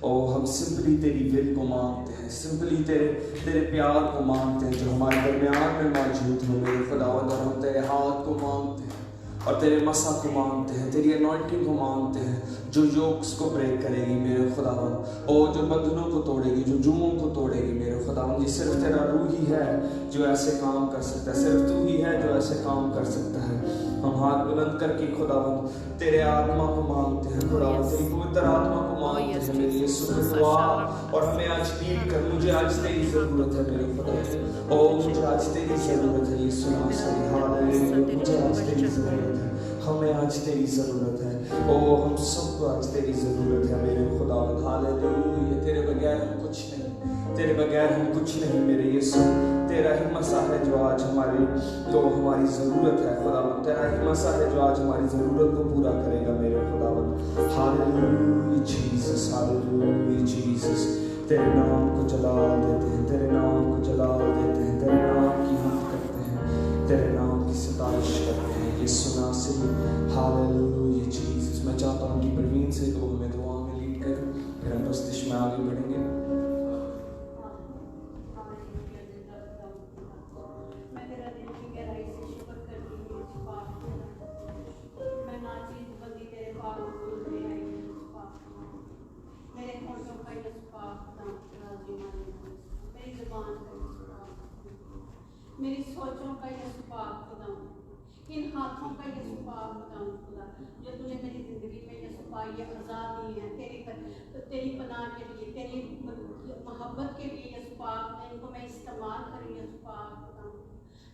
ओ हम सिंपली तेरी विल को मांगते हैं, सिंपली तेरे प्यार को मांगते हैं जो हमारे दरमियान में मौजूद हो मेरे खुदावंद। और हम तेरे हाथ को मांगते हैं और तेरे मसा को मांगते हैं, तेरी अनॉइंटिंग को मांगते हैं जो योक्स को ब्रेक करेगी मेरे खुदावंद। ओ जो बंधनों को तोड़ेगी, जो जुओं को तोड़ेगी मेरे खुदावंद। ये सिर्फ तेरा रूह ही है जो ऐसे काम कर सकता है, सिर्फ तू ही है जो ऐसे काम कर सकता है। हम हाथ बुलंद करके खुदावंद तेरे आत्मा को मांगते हैं खुदावंद, तेरी पवित्र आत्मा को मांगते हैं मेरे यीशु के दुआ। और हमें आज लीड कर, मुझे आज तेरी जरूरत है मेरे खुदा। ओ मुझे आज तेरी जरूरत है यीशु मसीह, हालेलुया। मुझे आज तेरी जरूरत है, हमें आज तेरी ज़रूरत है। ओ हम सबको आज तेरी ज़रूरत है मेरे खुदावंद, हालेलुया। तेरे बगैर हम कुछ नहीं, तेरे बगैर हम कुछ नहीं मेरे यीशु। तेरा ही मसा है जो आज हमारी ज़रूरत है खुदावंद, तेरा ही मसा है जो आज हमारी ज़रूरत को पूरा करेगा मेरे खुदावंद। Hallelujah Jesus, hallelujah Jesus. तेरे नाम को जलाल देते हैं, तेरे नाम को जलाल देते हैं, तेरे नाम की हम करते हैं, तेरे नाम की सितारिश करते हैं यीशु नासरी। Hallelujah Jesus. मैं चाहता हूँ कि प्रवीण से तो हमें दुआ में लीड करें, फिर हम बस्तिश में आगे बढ़ेंगे। मेरी सोचों का यीशु पाक खुदा, इन हाथों का यीशु पाक खुदा, जो तूने मेरी जिंदगी में यीशु पाक ये आज़ाद दी है तेरी पनाह के लिए, तेरी मोहब्बत के लिए यीशु पाक, इनको मैं इस्तेमाल करूँ यीशु पाक खुदा।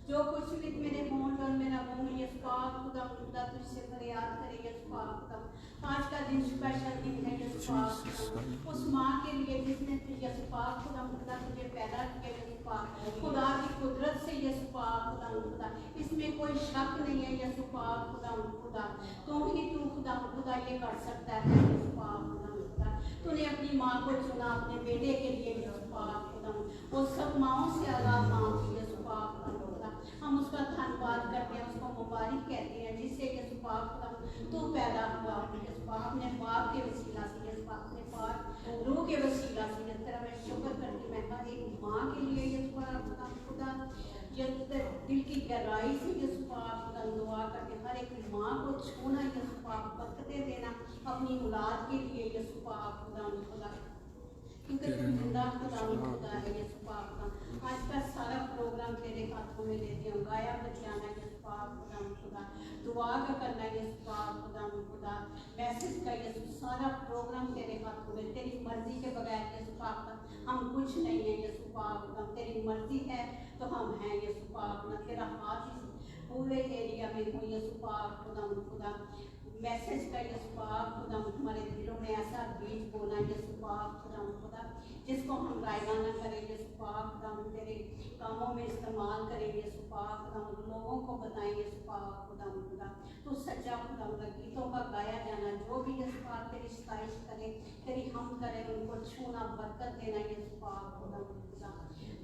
जो कुछ भी मेरे होंठ और मेरा मुंह यीशु पाक खुदा तुझसे फरियाद करे यीशु पाक खुदा। आज का दिन स्पेशल दिन है यीशु पाक खुदा, उस माँ के लिए जिसने यीशु पाक खुदा तुझे पैदा किया यीशु पाक, खुदा की कुदरत से यीशु पाक खुदा, इसमें कोई शक नहीं है यीशु पाक खुदा। तुम ही तू खुदा ये कर सकता है यीशु पाक खुदा। तूने अपनी माँ को चुना अपने बेटे के लिए यीशु पाक खुदा, वो सब माँओं से अलग माँ थी यीशु पाक खुदा। हम उसका धन्यवाद करते हैं, उसको मुबारक कहते हैं जिससे यीशु पाक खुदा तू पैदा हुआ यीशु पाक, अपने बाप के वसीला से यीशु पाक, अपने पाक रूह के वसीला से। जिस तरह मैं शुक्र करती मैं हर एक माँ के लिए यीशु पाक खुदा, दिल की गहराई से यीशु पाक खुदा दुआ करके हर एक माँ को छूना यीशु पाक, बरकतें देना अपनी औलाद के लिए यीशु पाक खुदा, क्योंकि तुम जिंदा खुदा है यीशु पाक। आज का सारा प्रोग्राम तेरे हाथों में देती हूँ, गाया बजाना यीशु पाक खुदा, दुआ का करना यीशु पाक खुदा, मैसेज का यीशु सारा प्रोग्राम तेरे हाथों में। तेरी मर्जी के बगैर यीशु पाक हम कुछ नहीं है यीशु पाक, तेरी मर्जी है तो हम हैं यीशु पाक। तेरा हाथ इस पूरे एरिया में हो यीशु पाक खुदा। मैसेज का यीशु पाक खुदा हमारे दिलों में ऐसा बीज बोना यीशु पाक खुदा, जिसको हम रायगाना करें यीशु पाक खुदा, तेरे कामों में इस्तेमाल करें यीशु पाक खुदा, लोगों को बताएं यीशु पाक खुदा। तो सच्चा खुदा, गीतों का गाया जाना, जो भी यीशु पाक तेरी सताइश करे, तेरी हम करें, उनको छूना, बरकत देना यीशु पाक खुदा।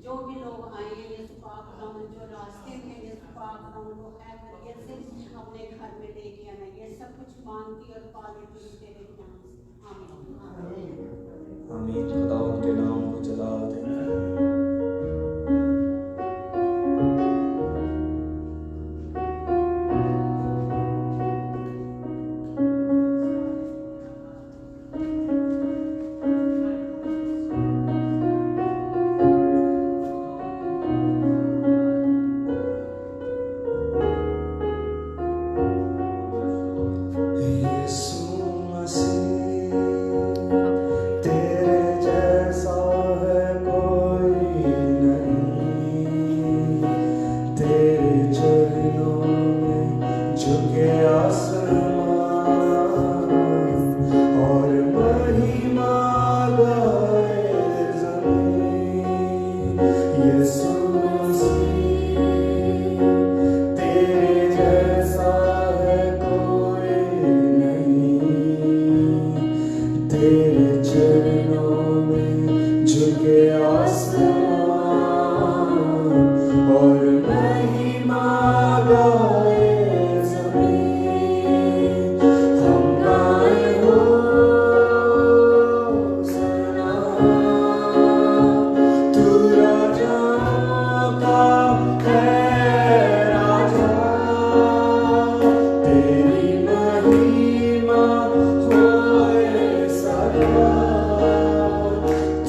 जो भी लोग आए हैं यीशु पाक खुदा, जो रास्ते में यीशु पाक खुदा उनको है खैरियत से अपने घर में लेके आना, ये सब कुछ मांगती और पालती तेरे नाम से, आमीन आमीन। खुदा उनके नाम को जलाल दें। तेरे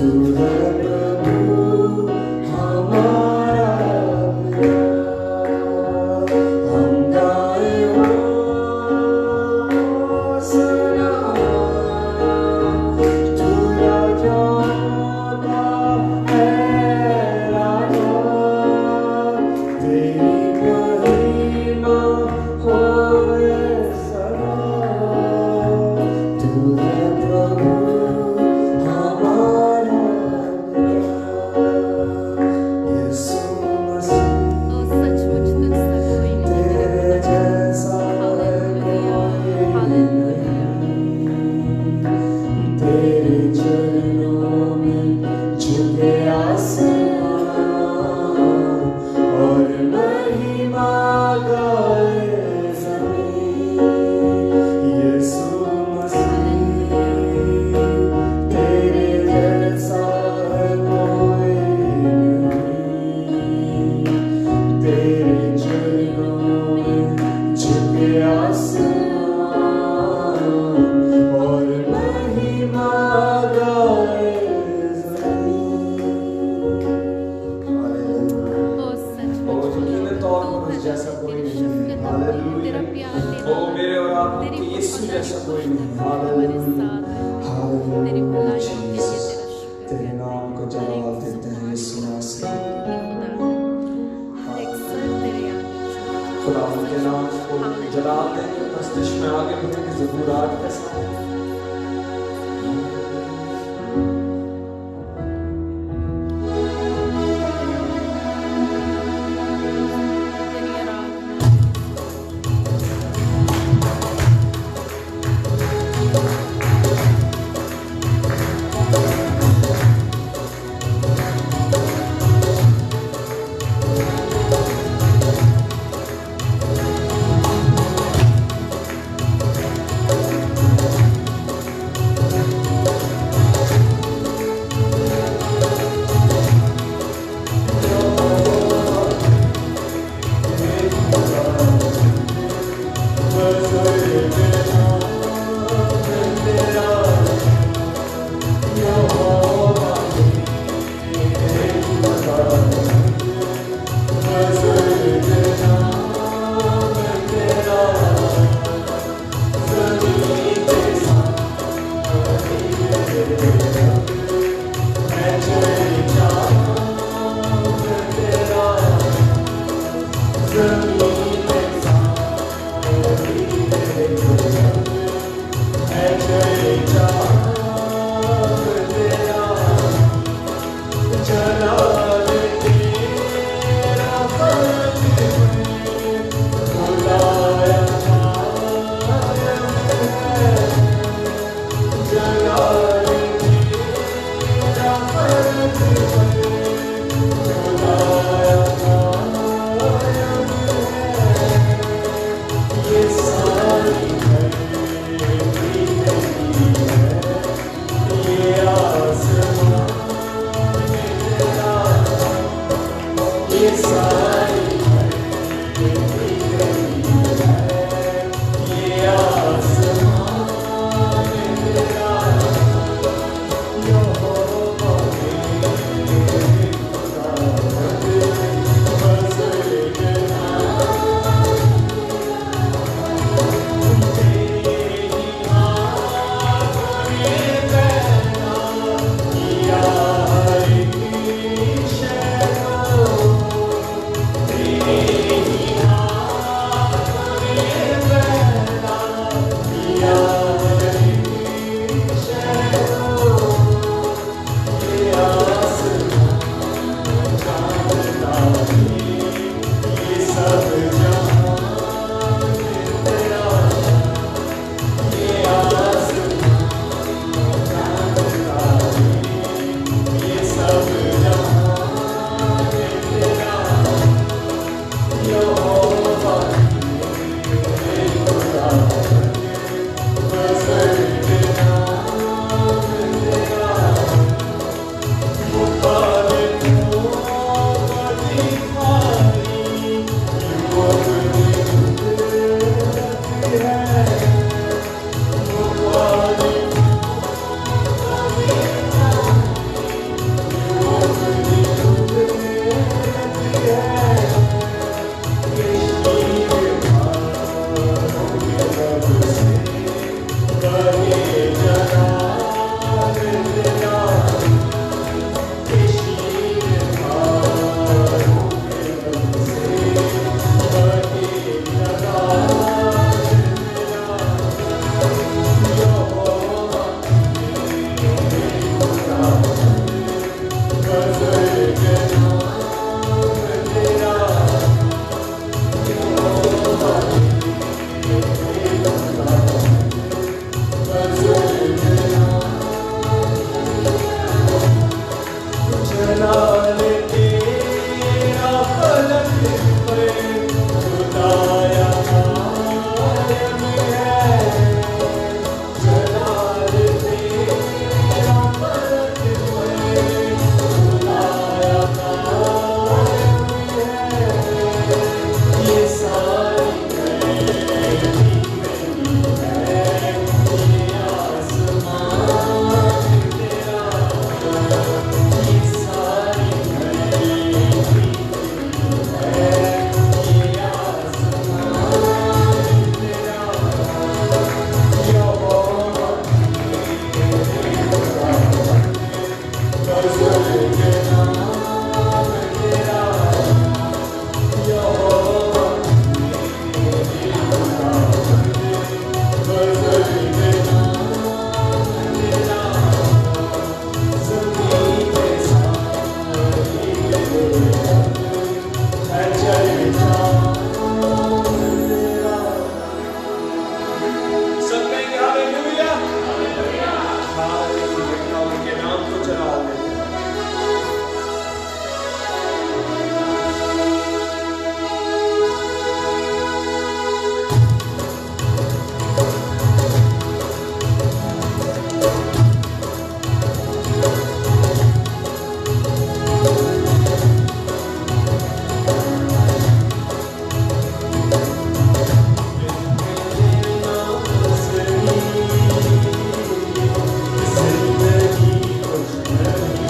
तू है प्रभु हमारा हम गाए हो सना तू राजा का है राजा तेरी महिमा होए सदा तू है प्रभु हमारा यीशु मसीह सचमुच तुझसा कोई नहीं तेरे जैसा है कोई नहीं तेरे चरणों में झुके आसमान और महिमा गाए ज़मीन यीशु मसीह तेरे जैसा है कोई नहीं तेरे चरणों में झुके आसमान और महिमा गाए ज़मीन हालेलुया ओ सचमुच ओ यकीनी तौर पर उस जैसा कोई नहीं है हालेलुया तेरा प्यार लेना ओ मेरे और आपके यीशु जैसा कोई नहीं हालेलुया हालेलुया तेरी भलाई के लिए तेरा जीसस शुक्र तेरे नाम को जलाल देते हैं यीशु मसीह हर एक सर तेरे आगे खुदा उनके नाम को जलाल देंगे मस्तिष्क में आगे बढ़ेंगे ज़बूर 8 के साथ तेरी आराधना अपना उनके नाम को चढ़ा देते हैं। जिंदगी कुछ नहीं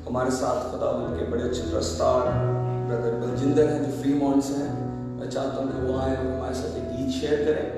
हमारे साथ खुदा उनके बड़े अच्छे प्रस्ताव ब्रदर बलजिंदर हैं जो फ्रीमॉन्ट से हैं। मैं चाहता हूँ कि वो आए और हमारे साथ एक गीत शेयर करें।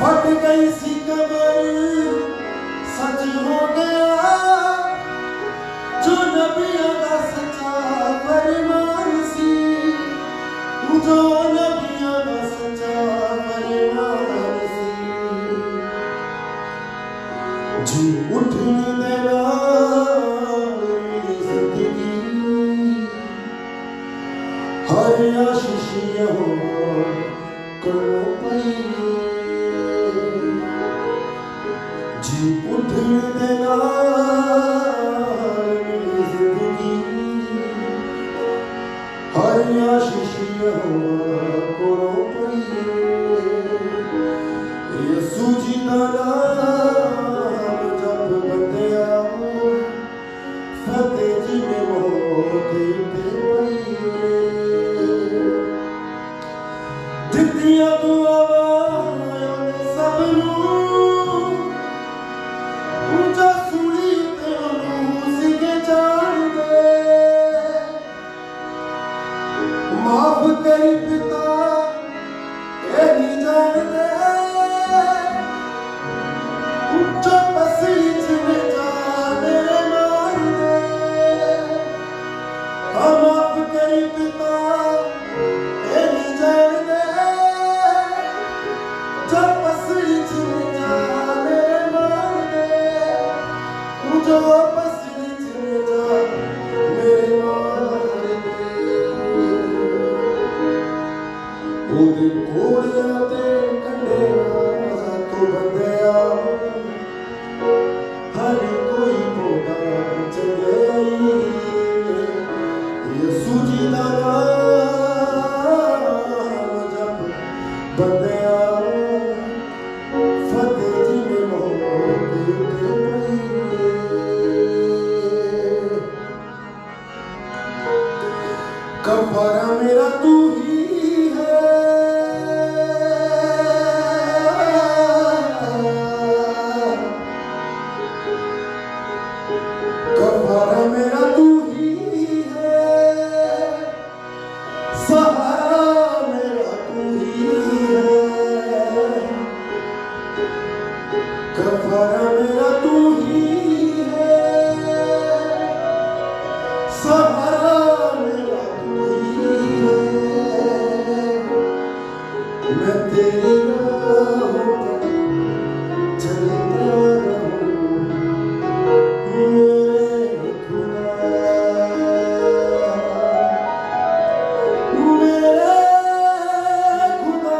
फट गई सी कमर सच हो गया जो नबियों का सच्चा फरमान सी, जो नबियों का सच्चा फरमान सी। जी उठने देना मेरी जिंदगी हर आशीषियों को पई। जी उठने देना मेरी जिंदगी हर आशीषियों को पई। यसू जी दा नाम जप बंदिया फतेह जी ने मौत ते पई। दित्तियां दुआवां सब नूं जो सुनी ते ओनूं सिगे जान दे। माफ करी पिता ये नहीं जानदे जो पसली च में जाने मार दे। हाँ माफ करी पिता ये नहीं जानदे जो पसली च में जाने मार दे। जो पसली च में जाने मार दे। ओदे कोड़ियां ते कंढियां तो बंदिया हर कोई पौधा चले। यसू जी दा नाम जप बंदिया फतेह जी ने मौत ते पई। कफारा मेरा तू ही है, कफारा मेरा तू ही है, सहारा मेरा तू ही है। कफारा मेरा तू ही है, सहारा मेरा तू ही है। मैं तेरी राहों पर चलता रहूं मेरे खुदा, मेरे खुदा।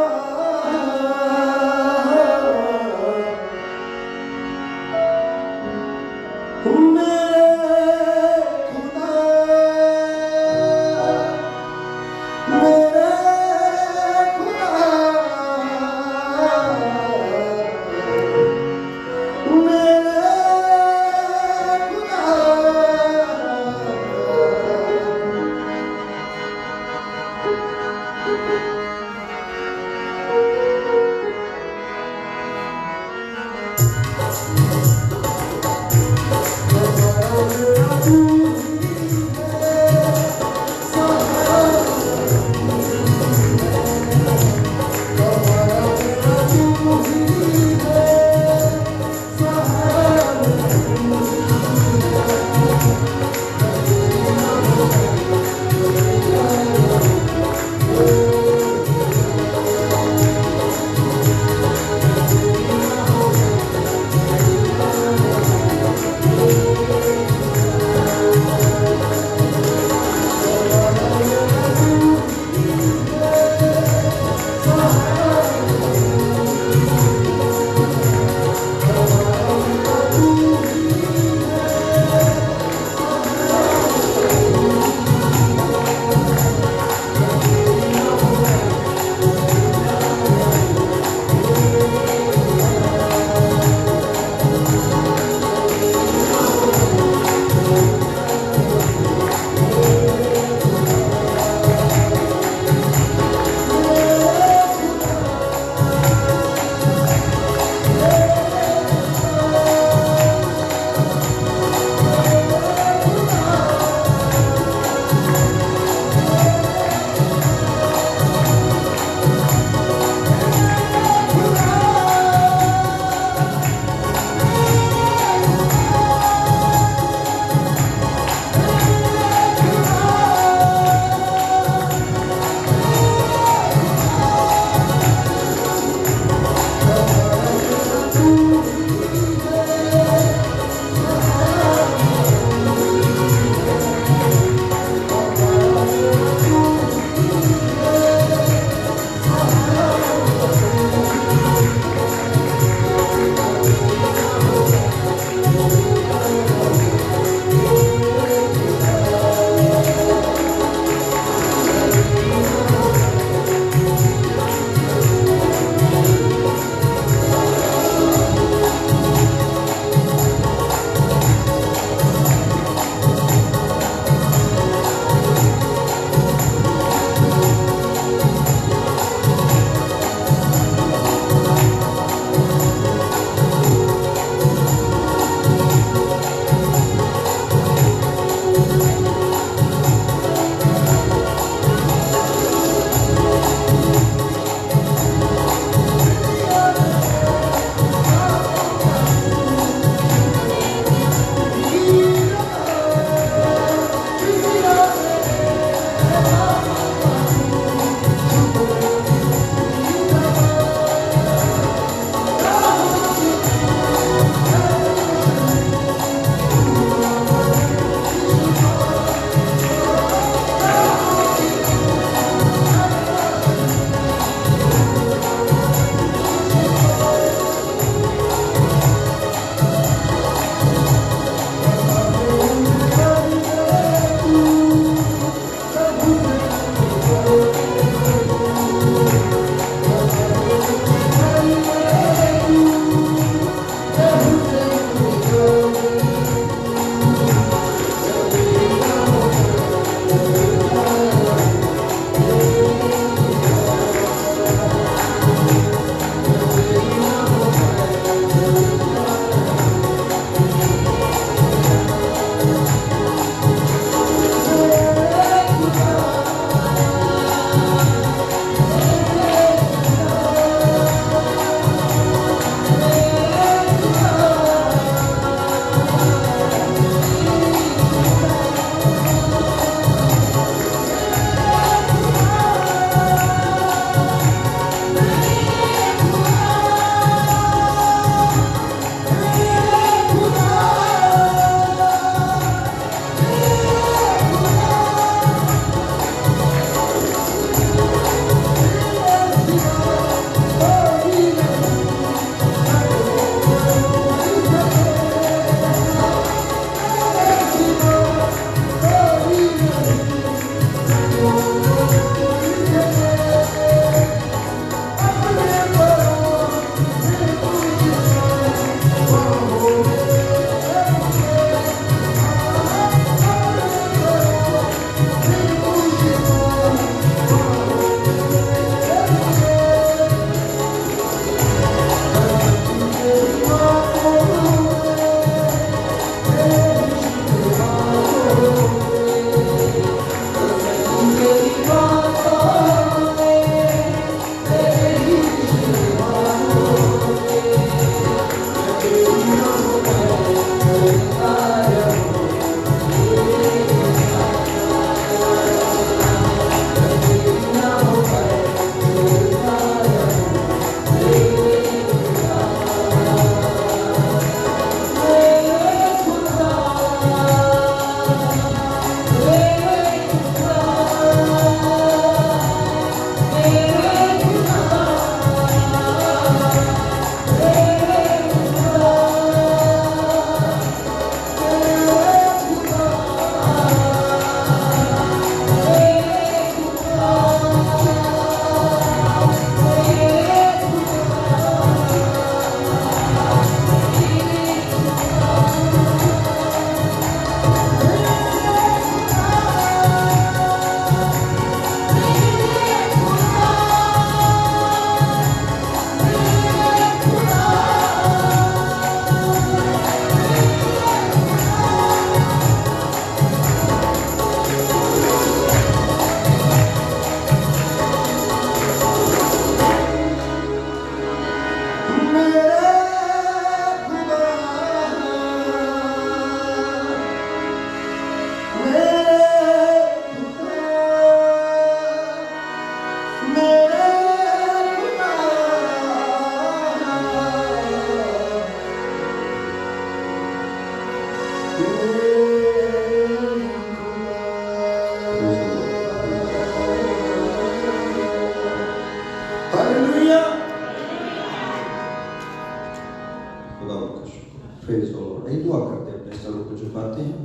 खुदा का शुक्र। Praise the Lord. एक दुआ करते हैं, अपने सरों को झुकाते हैं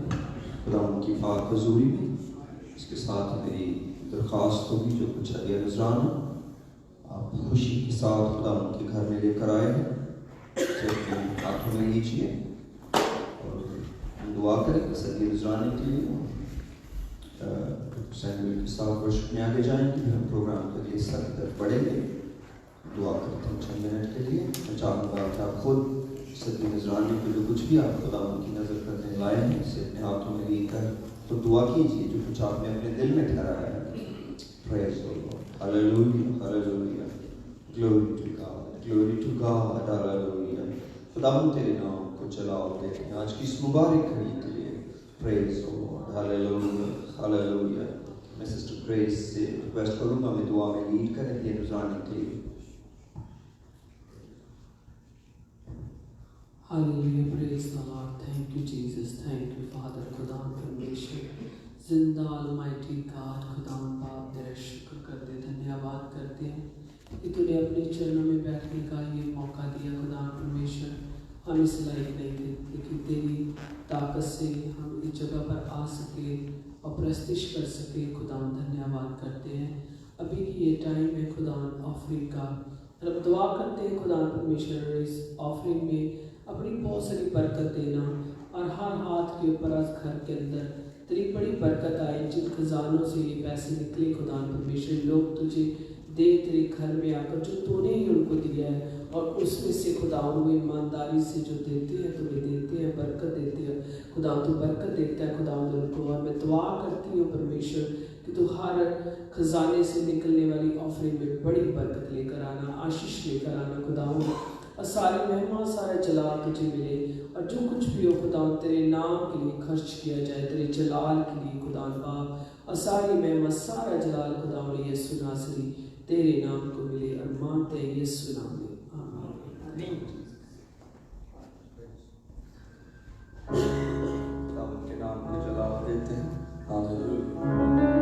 खुदा की पाक हजूरी में। इसके साथ मेरी दरख्वास्त होगी, जो कुछ हदिया नजरान आप खुशी के साथ खुदा के घर में लेकर आए हैं, उसे अपने हाथों में लीजिए और हम दुआ करेंगे सदिया नजराने के लिए। सैंडविच के साथ वर्शिप में आगे जाएंगे, फिर हम प्रोग्राम के लिए हिस्सा की तरफ बढ़ेंगे। दुआ करते हैं 6 मिनट के लिए। मैं चाहूँगा कि आप खुद सदी नजराने के जो कुछ भी आप खुदा की नज़र करने लाए हैं, इसे अपने हाथों में लेकर तो दुआ कीजिए जो कुछ आपने अपने दिल में ठहराया है। Praise the Lord. Hallelujah, hallelujah, glory to God, glory to God, hallelujah. खुदा हम तेरे नाम को चलाओ देते हैं आज की इस मुबारक घड़ी के लिए। Praise the Lord, hallelujah, hallelujah. मैं सिस्टर ग्रेस से रिक्वेस्ट करूँगा मैं दुआ में लीड करें ये गुजारने के लिए। Hallelujah, praise the Lord. Thank you, Jesus. Thank you, Father. खुदा परमेश्वर जिंदा अलमाइटी गॉड, खुदा बाप तेरा शुक्र करते, धन्यवाद करते हैं कि तूने अपने चरणों में बैठने का ये मौका दिया। खुदा परमेश्वर हम इस लायक नहीं थे, लेकिन तेरी ताकत से हम इस जगह पर आ सके और प्रस्तिश कर सके। खुदा धन्यवाद करते हैं। अभी की ये टाइम है खुदा ऑफरिंग का, हम दुआ करते हैं खुदा परमेश्वर इस ऑफरिंग में अपनी बहुत सारी बरकत देना और हर हाथ के ऊपर आज घर के अंदर तेरी बड़ी बरकत आए। जिन खजानों से ये पैसे निकले खुदा परमेश्वर, लोग तुझे दे तेरे घर में आकर जो तूने ही उनको दिया है, और उसमें से खुदा वो ईमानदारी से जो देते हैं तुम्हें देते हैं, बरकत देते हैं। खुदा तू बरकत देता है खुदा उनको। और मैं दुआ करती हूँ परमेश्वर कि तू हर खजाने से निकलने वाली ऑफरिंग में बड़ी बरकत लेकर आना, आशीष लेकर आना खुदा, और सारी महिमा सारा जलाल तुझे मिले। और जो कुछ भी हो खुदा तेरे नाम के लिए खर्च किया जाए, तेरे जलाल के लिए खुदा बाप, और सारी महिमा सारा जलाल खुदा यीशु नासरी तेरे नाम को मिले। और मानते हैं यीशु नाम में, आमीन। खुदा के नाम को जलाल देते हैं। हालेलुया।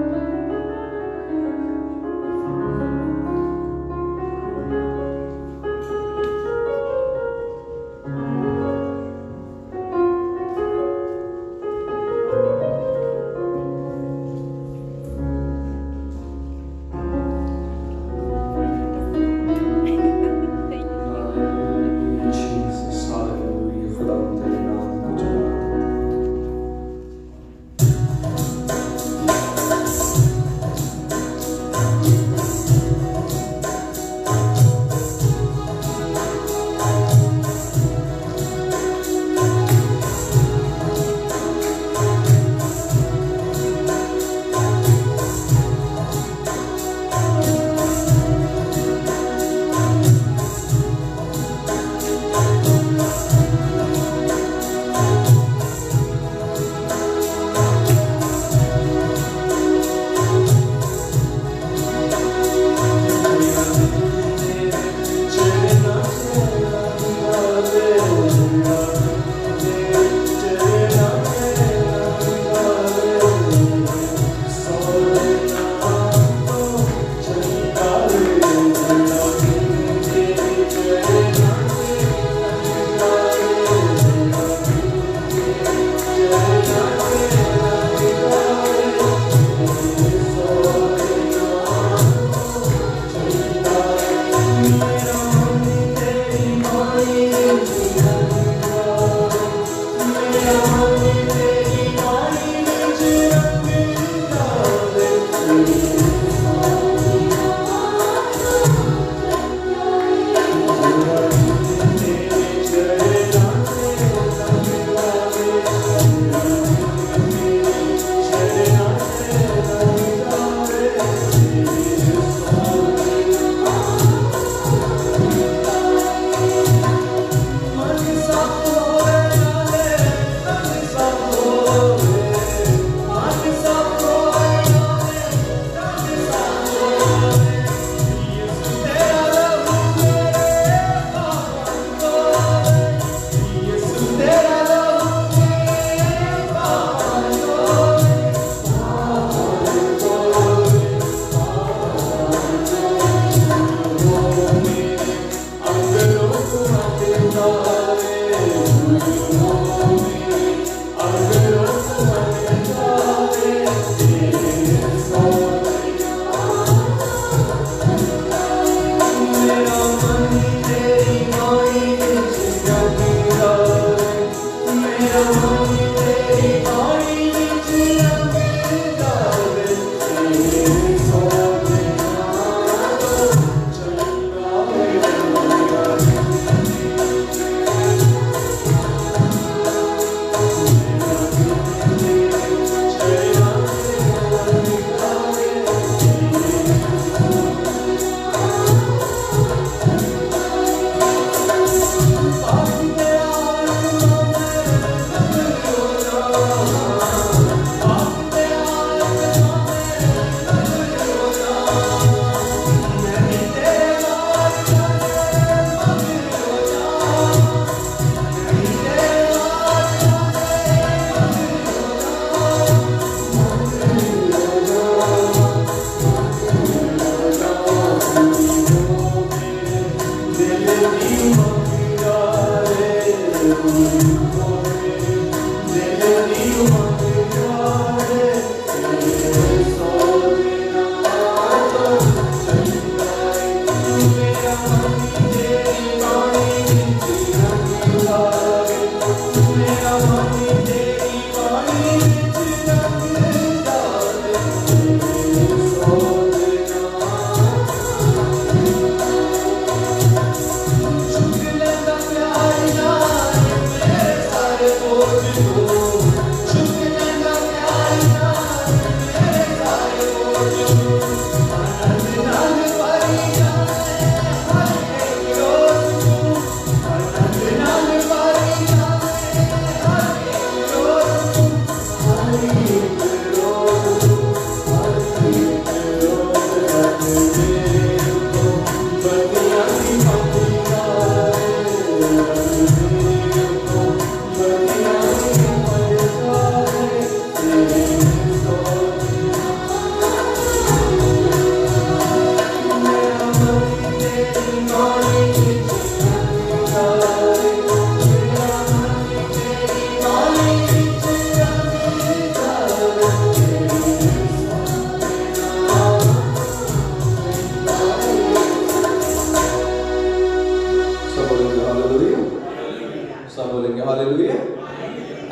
करेंगे। हालेलुया।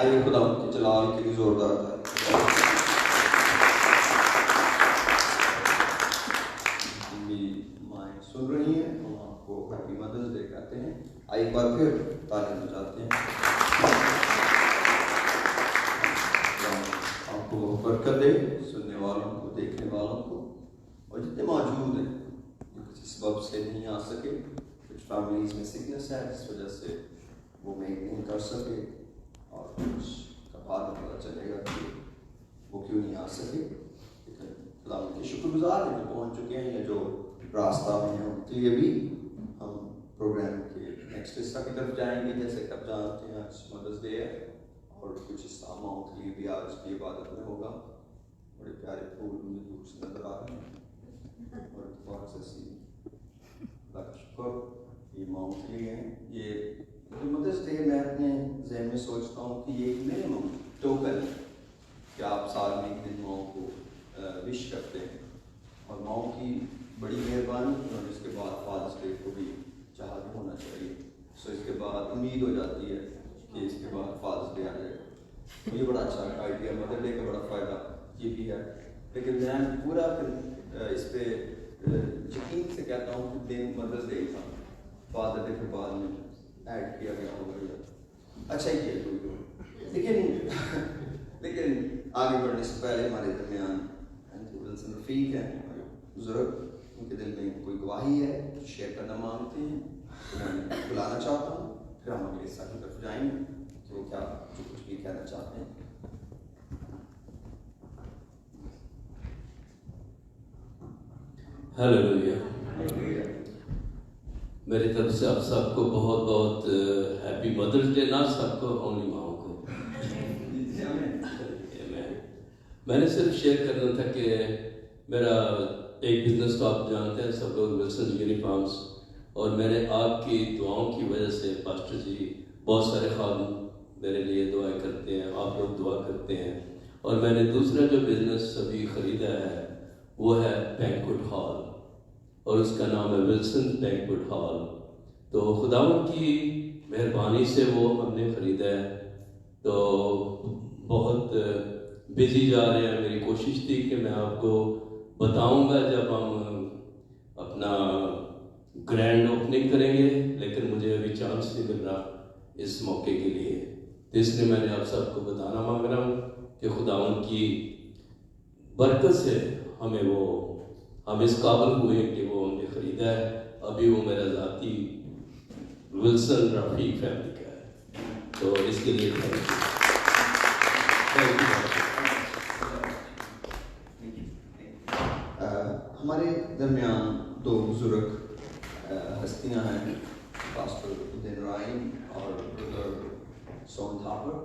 आइए खुदा उनके जलाल के लिए जोरदार ताली। माएँ सुन रही हैं, हम आपको हैप्पी मदर्स डे कहते हैं। आइए एक बार फिर ताली बजाते हैं। आपको बरकत दे, सुनने वालों को, देखने वालों को, और जितने मौजूद हैं जो किसी सबब से नहीं आ सके, कुछ फैमिलीज में सिकनेस है जिस वजह से वो मेक नहीं कर सके, और कुछ का बाद में पता चलेगा कि वो क्यों नहीं आ सके, लेकिन खुदा के शुक्रगुजार हैं जो पहुँच चुके हैं या जो रास्ता में हैं, उनके लिए भी हम प्रोग्राम के नेक्स्ट हिस्सा की तरफ जाएंगे। जैसे कि आप जानते हैं आज मदर्स डे है, और कुछ हिस्सा माओं के लिए भी आज की इबादत में होगा। बड़े प्यारे फूल मुझे दूर से नजर आ रहे हैं, और बहुत से शुक्र ये माओं के लिए हैं। ये मदर्स डे मैं अपने जहन में सोचता हूँ कि ये मिनिमम टोकन है कि आप साल में एक दिन माओं को विश करते हैं, और माओं की बड़ी मेहरबानी, और इसके बाद फादर्स डे को भी चाह होना चाहिए। सो इसके बाद उम्मीद हो जाती है कि इसके बाद फादर्स डे आ जाएगा। ये बड़ा अच्छा आइडिया, मदर डे का बड़ा फ़ायदा ये भी है। लेकिन मैं पूरा इस पर यकीन से कहता हूँ कि दिन मदर्स डे था, फादर डे के बाद में ऐड किया गया होगा। अच्छा ही किया कोई लेकिन आगे बढ़ने से पहले हमारे दरमियान विल्सन रफीक हैं, बुजुर्ग, उनके दिल में कोई गवाही है, शेयर करना मांगते हैं, तो मैं बुलाना चाहता हूँ। फिर हम अगले हिस्सा की तरफ जाएंगे कि वो क्या जो कुछ भी कहना चाहते हैं। हालेलुया। मेरी तरफ से आप सबको बहुत बहुत हैप्पी मदर्स डे, ना सबको, ओनली माओं को। मैंने सिर्फ शेयर करना था कि मेरा एक बिजनेस तो आप जानते हैं सब लोग, विल्सन यूनिफॉर्म्स, और मैंने आपकी दुआओं की वजह से पास्टर जी बहुत सारे ख्वाब मेरे लिए दुआएं करते हैं, आप लोग दुआ करते हैं, और मैंने दूसरा जो बिजनेस अभी ख़रीदा है वो है बैंक्वेट हॉल, और उसका नाम है विल्सन बैंक्वेट हॉल। तो खुदावंद की मेहरबानी से वो हमने ख़रीदा है। तो बहुत बिजी जा रहे हैं। मेरी कोशिश थी कि मैं आपको बताऊंगा जब हम अपना ग्रैंड ओपनिंग करेंगे, लेकिन मुझे अभी चांस नहीं मिल रहा इस मौके के लिए, तो इसलिए मैंने आप सबको बताना मांग रहा हूँ कि खुदावंद की बरकत से हम इस काबिल हुए कि वो हमने ख़रीदा है। अभी वो मेरा ज़ाती विल्सन रफीक फैमिली का है, तो इसके लिए हमारे दरमियान दो बुजुर्ग हस्तियां हैं, पास्टर उदिन राइन और ब्रदर सोन थापर।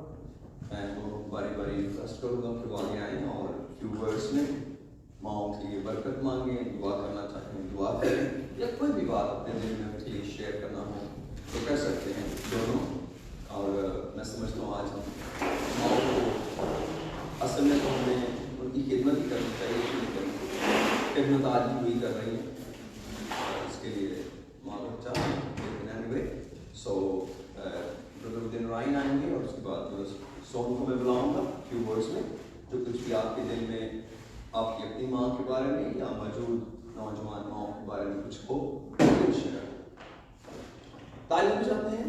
मैं दोनों बारी बारी रिक्वेस्ट करूँगा कि वो आगे आएँ और फ्यू वर्ड्स में माओं के लिए बरकत मांगे, दुआ करना चाहें दुआ करें, या कोई भी बात अपने दिल में उनके लिए शेयर करना हो तो कर सकते हैं दोनों। और मैं समझता हूँ आज हम माओं को असल में तो हमें उनकी खिदमत ही करनी चाहिए, खिदमत आज ही हुई कर रही है, इसके लिए मालूम चाहें। सो ब्रदर उदिन राइन आएंगे, और उसके बाद सोन को मैं बुलाऊंगा फ्यू वर्ड्स में, जो कुछ भी आपके दिल में आपकी अपनी माँ के बारे में या मौजूद नौजवान माओं के बारे में कुछ हो, ताली बजाते हैं।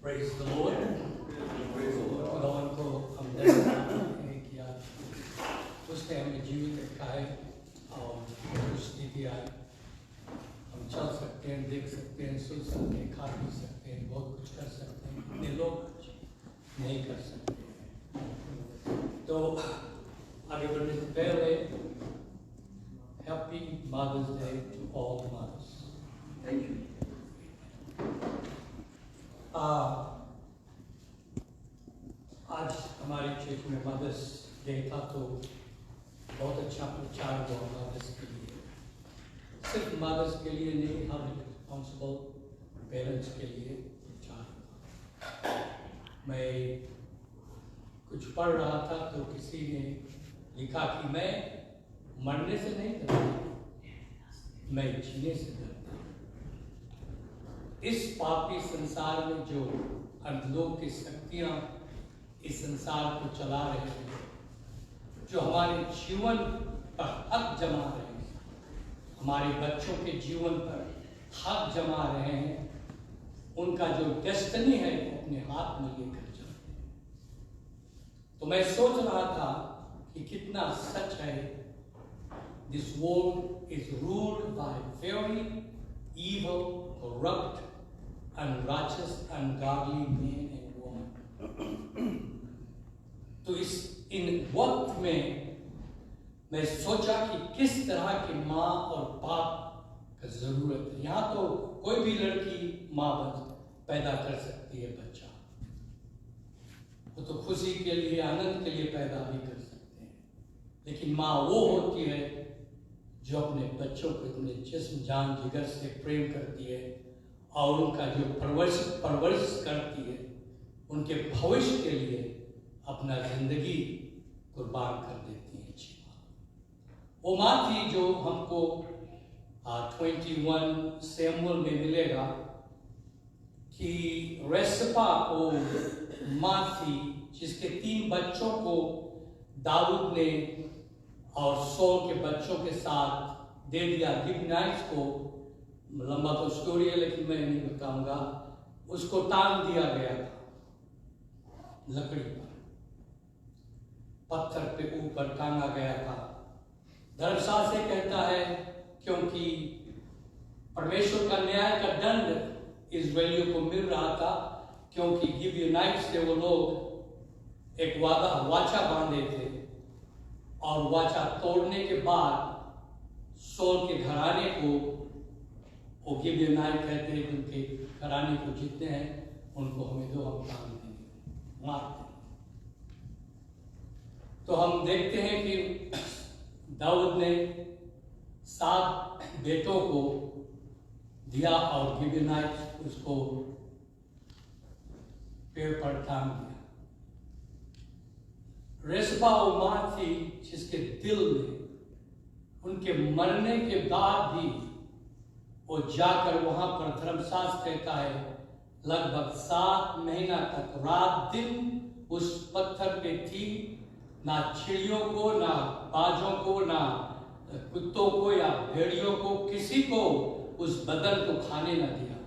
Praise the Lord. खुदावन को हम धन्यवाद देते हैं कि आज उसने हमें जीवित रखा है और खुशी दी आई। हम चल सकते हैं, देख सकते हैं, सुन सकते हैं, खा पी सकते हैं, बहुत कुछ कर सकते हैं, इतने लोग नहीं कर सकते। तो आगे बढ़ने से पहले happy Mother's Day to all mothers. Thank you. आज हमारी चर्च में मदर्स डे था, तो बहुत अच्छा प्रचार हुआ मदर्स के लिए। सिर्फ मदर्स के लिए नहीं, हम रिस्पॉन्सिबल पेरेंट्स के लिए प्रचार हुआ। मैं कुछ पढ़ रहा था तो किसी ने लिखा कि मैं मरने से नहीं डरता, मैं जीने से डरता हूँ। इस पापी संसार में जो अधलोक की शक्तियां इस संसार को चला रहे हैं, जो हमारे जीवन पर हक जमा रहे हैं, हमारे बच्चों के जीवन पर हक जमा रहे हैं, उनका जो डेस्टिनी है वो अपने हाथ में लेकर चलते हैं। तो मैं सोच रहा था कि कितना सच है, this world is ruled by very evil, corrupt, unrighteous, ungodly men and women. तो इन वक्त में मैं सोचा कि किस तरह की माँ और बाप का जरूरत है। यहाँ तो कोई भी लड़की माँ पैदा कर सकती है बच्चा, वो तो खुशी के लिए, आनंद के लिए पैदा भी कर सकते हैं, लेकिन माँ वो होती है जो अपने बच्चों को अपने जिस्म जान जिगर से प्रेम करती है और उनका जो परवरिश करती है, उनके भविष्य के लिए अपना जिंदगी कुर्बान कर देती है। अच्छी बात वो माँ थी जो हमको 21 सैमुअल में मिलेगा कि रेसपा वो माँ थी जिसके 3 बच्चों को दाऊद ने और सौल के बच्चों के साथ दे दिया। गिबनाइट्स को, लंबा तो स्टोरी है लेकिन मैं नहीं बताऊंगा, उसको टांग दिया गया था लकड़ी पर, पत्थर पे ऊपर टांगा गया था। धर्मशास्त्र से कहता है क्योंकि परमेश्वर का न्याय का दंड इस्राएलियों को मिल रहा था, क्योंकि गिबनाइट्स से वो लोग एक वाचा बांधे थे और वाचा तोड़ने के बाद सौल के घराने को, वो गिबनाइट कहते हैं, उनके घराने को जितने हैं उनको हमें दो, हम टांग देंगे, मारते हैं। तो हम देखते हैं कि दाऊद ने 7 बेटों को दिया और गिबनाइट उसको पेड़ पर टांग दिया। रेसपा वो माँ थी जिसके दिल में उनके मरने के बाद भी वो जाकर वहां पर, धर्मशास्त्र कहता है लगभग 7 महीना तक रात दिन उस पत्थर पे थी, ना चिड़ियों को, ना बाजों को, ना कुत्तों को या भेड़ियों को, किसी को उस बदन को खाने न दिया।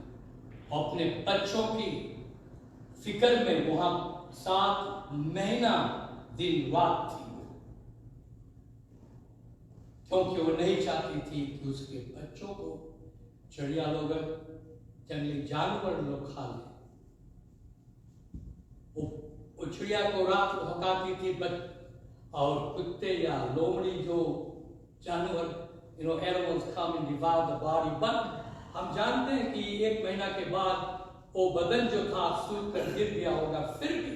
और अपने बच्चों की फिक्र में वहां 7 महीना दिन रात थी, क्योंकि वो नहीं चाहती थी कि उसके बच्चों को चिड़िया लोग, जंगली जानवर लोग खा ले। वो चिड़िया को रात भगाती थी, और कुत्ते या लोमड़ी जो जानवर, animals come and devour the body, but हम जानते हैं कि 1 महीना के बाद वो बदन जो था सूख कर गिर गया होगा। फिर भी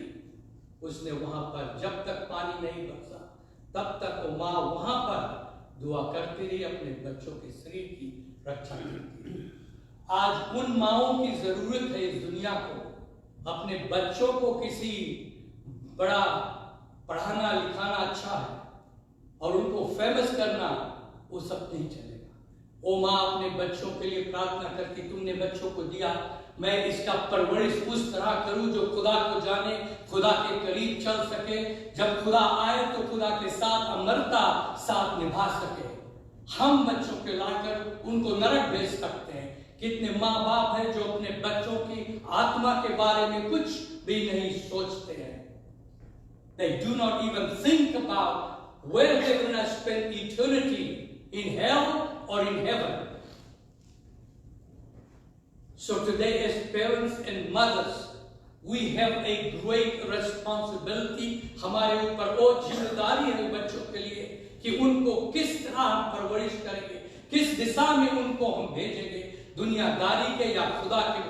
उसने वहां पर जब तक पानी नहीं बरसा तब तक वो माँ वहां पर दुआ करती रही, अपने बच्चों के शरीर की रक्षा करती रही। आज उन माँओं की जरूरत है इस दुनिया को, अपने बच्चों को किसी बड़ा पढ़ाना लिखाना अच्छा है और उनको फेमस करना, वो सब नहीं चलेगा। वो माँ अपने बच्चों के लिए प्रार्थना करती, तुमने बच्चों को दिया, मैं इसका परवरिश उस तरह करूं जो खुदा को जाने, खुदा के करीब चल सके, जब खुदा आए तो खुदा के साथ अमरता साथ निभा सके। हम बच्चों के लाकर उनको नरक भेज सकते हैं। कितने माँ बाप हैं जो अपने बच्चों की आत्मा के बारे में कुछ भी नहीं सोचते हैं। They do not even think about where they're going to spend eternity, in hell or in heaven. So today as parents and mothers, we have a great responsibility. हमारे ऊपर वो जिम्मेदारी है बच्चों के लिए कि उनको किस तरह हम परवरिश करेंगे, किस दिशा में उनको हम भेजेंगे, दुनियादारी के या खुदा के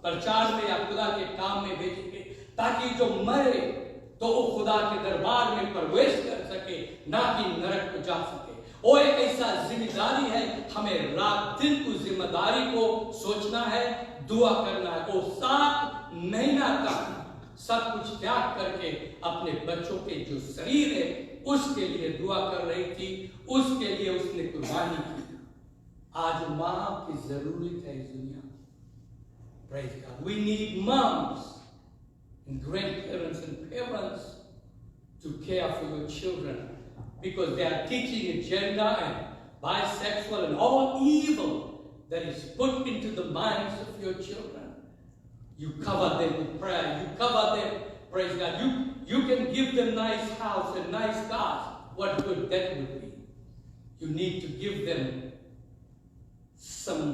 प्रचार में या खुदा के काम में भेजेंगे, ताकि जो मरे तो वो खुदा के दरबार में प्रवेश कर सके, ना कि नरक को जा सके। वो एक ऐसा जिम्मेदारी है, हमें रात दिन उस जिम्मेदारी को सोचना है, दुआ करना है। वो 7 महीना तक सब कुछ त्याग करके अपने बच्चों के जो शरीर है उसके लिए दुआ कर रही थी, उसके लिए उसने कुर्बानी की। आज माँ की जरूरत है इस दुनिया में। Praise God. We need moms and grandparents and parents to care for your children, because they are teaching gender and bisexual and all evil that is put into the minds of your children. You cover them with prayer. You cover them, praise God. You can give them nice house and nice cars. What good that would be. You need to give them some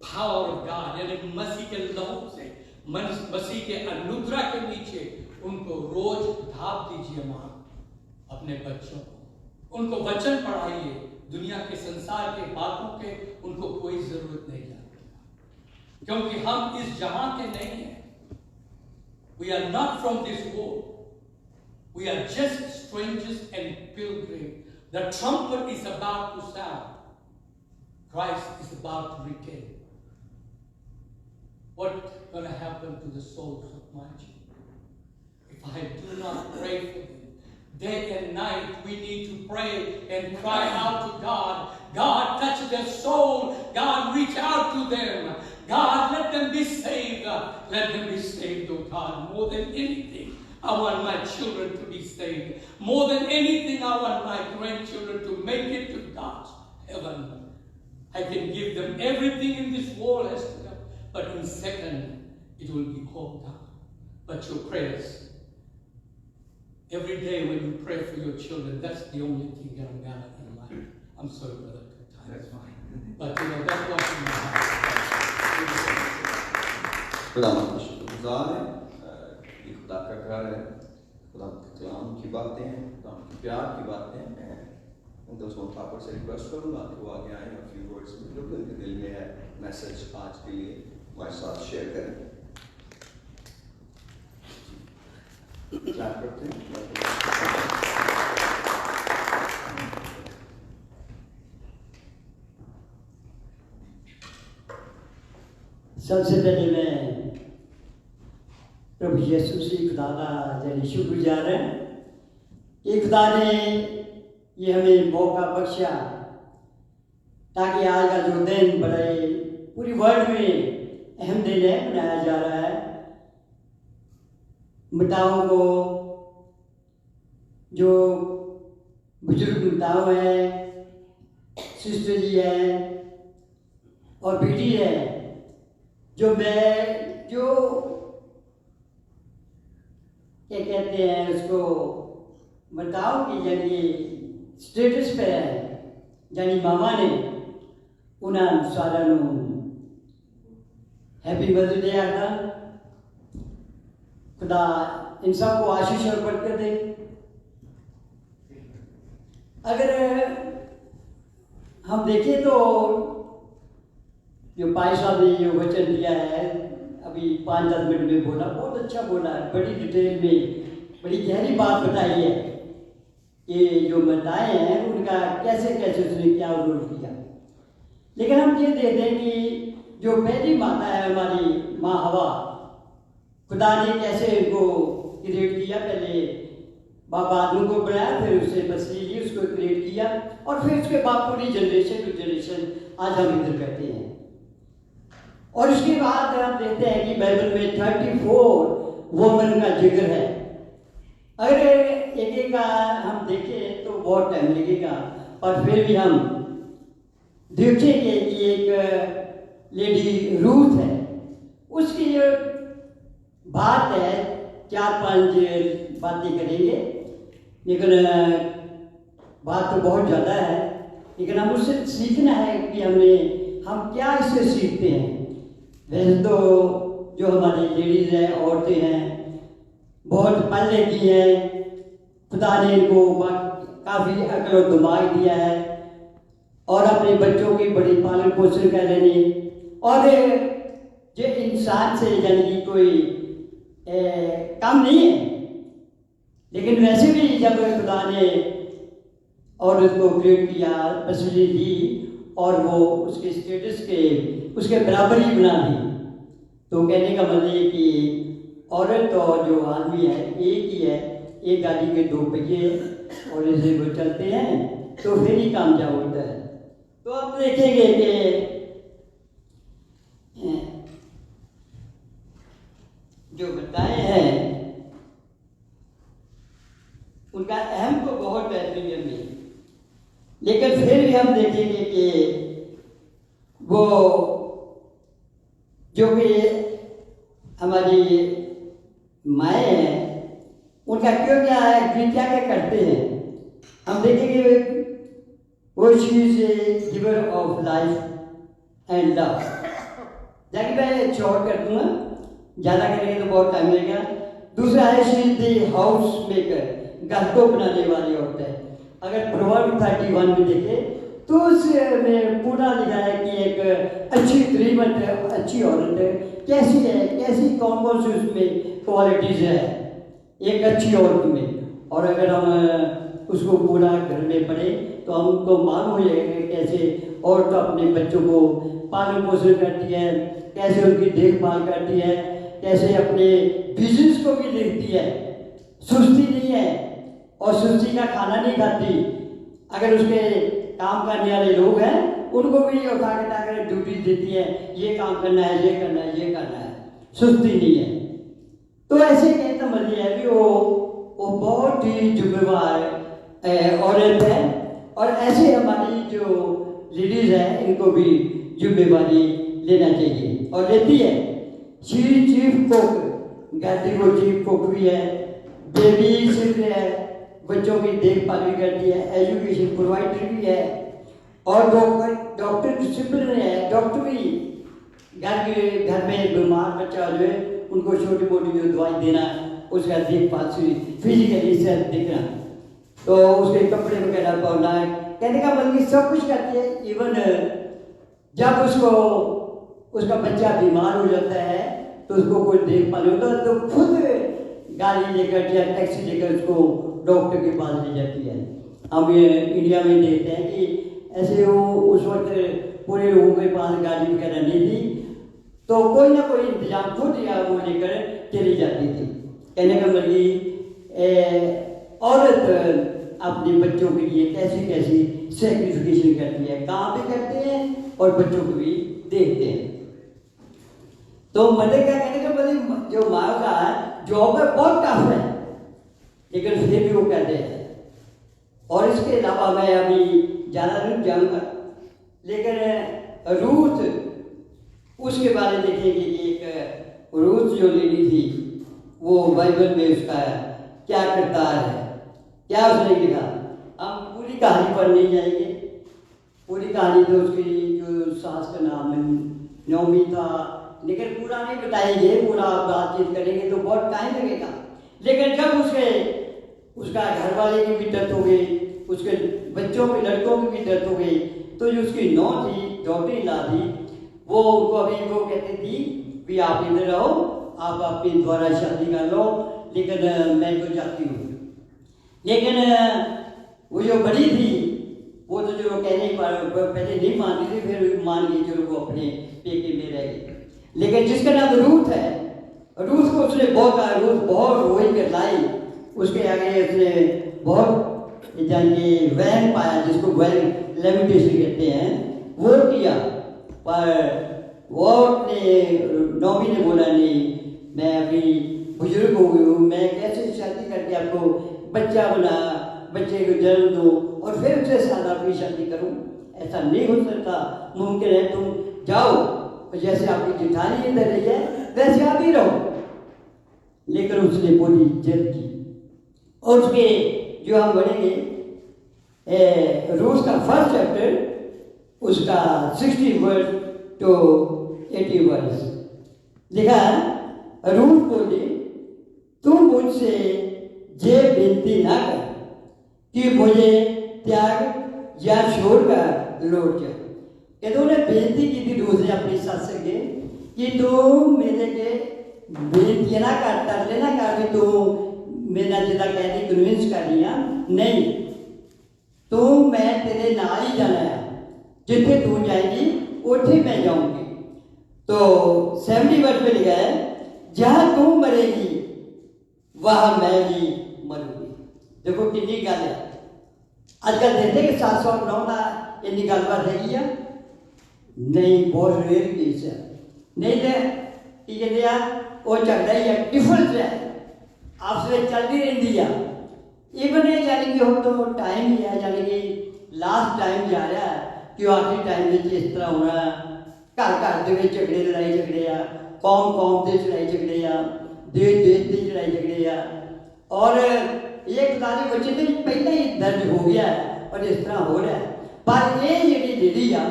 power of God. यानी मसीह के लहू से, मसीह के अनुग्रह के नीचे उनको रोज ढाप दीजिए माँ अपने बच्चों को। उनको वचन पढ़ाइए। दुनिया के संसार के बातों के उनको कोई जरूरत नहीं है, क्योंकि हम इस जहां के नहीं हैं। We are not from this world. We are just strangers and pilgrims. The trumpet is about to sound. Christ is about to return. What's going to happen to the souls of my children if I do not pray for them? Day and night we need to pray and cry out to God. God, touch their soul. God, reach out to them. God, let them be saved. Let them be saved, oh God. More than anything, I want my children to be saved. More than anything, I want my grandchildren to make it to God's heaven. I can give them everything in this world, but in second, it will be all gone. But your prayers, every day when you pray for your children, that's the only thing that I'm gonna in life. I'm sorry for that good time. That's fine. But you know, that's what's in my heart. खुदा का शुक्रगुजार है कि खुदा का घर है, खुदा के कलाम की बातें हैं, खुदा के प्यार की बातें हैं। उन दोस्तों ठाकुर से रिक्वेस्ट करूँगा कि वो आगे आए और फ्यू वर्ड्स में जो उनके दिल में है मैसेज आज के लिए हमारे साथ शेयर करें। क्लैप करते हैं। सबसे पहले मैं प्रभु यीशु से खुदा का शुक्रगुजार है कि खुदा ने ये हमें मौका बख्शा ताकि आज का जो दिन बड़े पूरी वर्ल्ड में अहम दिन है, मनाया जा रहा है। माताओं को, जो बुजुर्ग माताओं हैं, सिस्टर जी है और बेटी है, जो क्या कहते हैं उसको, माताओं की यानी स्टेटस पे है, यानी मामा ने उन्हें सारा हैप्पी बर्थडे आखा। खुदा इन सब को आशीष और बरकत दे। अगर हम देखें तो जो पाई साहब ने जो वचन दिया है अभी 5-10 मिनट में बोला, बहुत अच्छा बोला है, बड़ी डिटेल में बड़ी गहरी बात बताई है। ये जो माताएं हैं उनका कैसे कैसे उसने क्या रोल किया। लेकिन हम ये देखते हैं कि जो पहली माता है हमारी माँ हवा, खुदा ने कैसे इनको क्रिएट किया। पहले बाबा आदम को बनाया, फिर उससे बसरी उसको क्रिएट किया और फिर उसके बाद पूरी जनरेशन टू जनरेशन आज हम इधर करते हैं। और उसके बाद हम देखते हैं कि बाइबल में 34 वोमन का जिक्र है। अगर एक का हम देखें तो बहुत टाइम लगेगा, पर फिर भी हम देखेंगे कि एक लेडी रूथ है, उसकी जो बात है 4-5 बातें करेंगे, लेकिन बात तो बहुत ज़्यादा है। लेकिन हम उससे सीखना है कि हम क्या इससे सीखते हैं। वैसे तो जो हमारी लेडीज़ हैं, औरतें हैं, बहुत पहले की हैं, खुदा ने इनको काफ़ी अक्ल और दिमाग दिया है और अपने बच्चों की बड़ी पालन पोषण कर लेनी। और जो इंसान से यानी कि कोई कम नहीं है, लेकिन वैसे भी जब खुदा ने औरत को क्रिएट किया, बसरी दी और वो उसके स्टेटस के उसके बराबर ही बना दी, तो कहने का मतलब ये कि औरत और जो आदमी है एक ही है, एक गाड़ी के 2 पहिए। और इसे वो चलते हैं तो फिर ही कामयाब होता है। तो आप देखेंगे कि जो बताए हैं उनका अहम तो बहुत है दुनिया में, लेकिन फिर भी हम देखेंगे कि वो जो भी हमारी माए हैं उनका क्यों क्या है, क्या क्या करते हैं। हम देखेंगे वो she is giver of life and love. जाके मैं शॉर्ट कर दूंगा, ज़्यादा करेंगे तो बहुत टाइम लगेगा। दूसरा है she is the house maker, घर को बनाने वाली औरत है। अगर प्रोवर्ब 31 में देखें तो उसमें पूरा लिखा है कि एक अच्छी श्रीमत है, अच्छी औरत है, कैसी है, कैसी कौन कौन सी उसमें क्वालिटीज है एक अच्छी औरत में। और अगर हम उसको पूरा घर में पढ़े तो हमको मालूम हो जाएगा कैसे औरत अपने बच्चों को पालन पोषण करती है, कैसे उनकी देखभाल करती है, कैसे अपने बिजनेस को भी देखती है, सुस्ती नहीं है और सुस्ती का खाना नहीं खाती। अगर उसके काम करने वाले लोग हैं उनको भी उठा के ड्यूटी देती है, ये काम करना है, ये करना है, ये करना है, सुस्ती नहीं है। तो ऐसे कहता मतलब है कि वो बहुत ही जिम्मेवार औरत है। और ऐसे हमारी जो लेडीज है इनको भी जिम्मेवारी लेना चाहिए और लेती है। चीफ कुक, घर को चीफ कुक भी है, बेबी सिटर है, बच्चों की देखभाल भी करती है, एजुकेशन प्रोवाइडर भी है और डॉक्टर डिसिप्लिन है। डॉक्टर भी घर में बीमार बच्चा जो है उनको छोटी मोटी जो दवाई देना, उसका देखभाल से फिजिकली सेल्फ देखना, तो उसके कपड़े वगैरह पहनना, कहने का मतलब सब कुछ करती है। इवन जब उसका बच्चा बीमार हो जाता है तो उसको कोई देखभाल होता है तो खुद गाड़ी लेकर या टैक्सी लेकर उसको डॉक्टर के पास ले जाती है। हम ये इंडिया में देखते हैं कि ऐसे वो उस वक्त पूरे लोगों के पास गाड़ी वगैरह नहीं थी तो कोई ना कोई इंतजाम खुद या वो लेकर चली जाती थी। कहने का मतलब औरत अपने बच्चों के लिए कैसी कैसी सैक्रिफिकेशन करती है, काम भी करते हैं और बच्चों को भी देखते हैं। तो मदर का कहने का मतलब जो माँ का जॉब है बहुत टफ है, लेकिन फिर भी वो कहते हैं। और इसके अलावा मैं अभी ज़्यादा नहीं जाऊँगा, लेकिन रूथ उसके बारे में देखेंगे कि एक रूथ जो लेडी थी वो बाइबल में उसका क्या किरदार है, क्या उसने लिखा। हम पूरी कहानी पर नहीं जाएंगे, पूरी कहानी तो उसकी जो सास का नाम नौमी था, लेकिन पूरा नहीं बताएंगे, पूरा बातचीत करेंगे तो बहुत टाइम लगेगा। लेकिन जब उसका घर वाले की भी डेथ हो गई, उसके बच्चों के लड़कों की भी डेथ हो गई, तो जो उसकी नौ थी, डॉटर ला थी, वो उनको अभी वो कहती थी भी आप इधर रहो, आप अपनी द्वारा शादी कर लो, लेकिन मैं तो जाती हूँ। लेकिन वो जो बड़ी थी वो तो जो कहने के बाद पहले नहीं मानती थी, फिर मान गई, जो वो अपने पेके में रह गई। लेकिन जिसका नाम रूथ है, रूथ को उसने बहुत रोई कर लाई, उसके आगे उसने बहुत जानिए वैन पाया, जिसको वैन लेविटेशन कहते हैं, वो किया। पर वो अपने नौमी ने बोला नहीं, मैं अभी बुजुर्ग हो गई हूँ, मैं कैसे शादी करके आपको बच्चा बना, बच्चे को जन्म दो और फिर उससे सादा की शादी करूँ, ऐसा नहीं हो सकता। मुमकिन है तुम जाओ, जैसे आपकी जिठानी इधर रही है वैसे आप ही रहो। लेकिन उसने पूरी जिद की। और उसके जो हम पढ़ेंगे रूस का फर्स्ट चैप्टर, उसका 60 वर्स to 80 वर्स लिखा है। रूस बोली, तुम मुझसे ये विनती ना कर कि मुझे त्याग या छोड़कर लौट जाए। इन्होंने बेनती की थी रूस ने अपनी सास से कि तुम मेरे के बेनती ना कर, तरले ना कर भी तुम मेरा जिदा कहती कन्विंस कर लिया नहीं, तुम मैं तेरे नाल ही जाना है, जिथे तू जाएगी उठे मैं जाऊंगी। तो 70 वर्ष में लिखा है, जहां तू मरेगी वहां मैं भी मरूंगी। देखो कितनी गल है, अजकल देखते कि 700 9 का इन्नी गलबात हैगी आ नहीं, बहुत रेयर केस है। नहीं तो की कहते हैं वो झगड़ा ही है, डिफरेंस है आपस में चलती रहती है। इवन ये यानी कि हम तो टाइम ही है, यानी कि लास्ट टाइम जा रहा है कि आखिरी टाइम में इस तरह होना, घर घर के झगड़े लड़ाई झगड़े आ, कौम के लड़ाई झगड़े आ, देश की लड़ाई झगड़े आ, और ये खुदा के बच्चे तो पहले ही दर्ज हो गया है और इस तरह हो रहा है। पर ये जी लेडी आ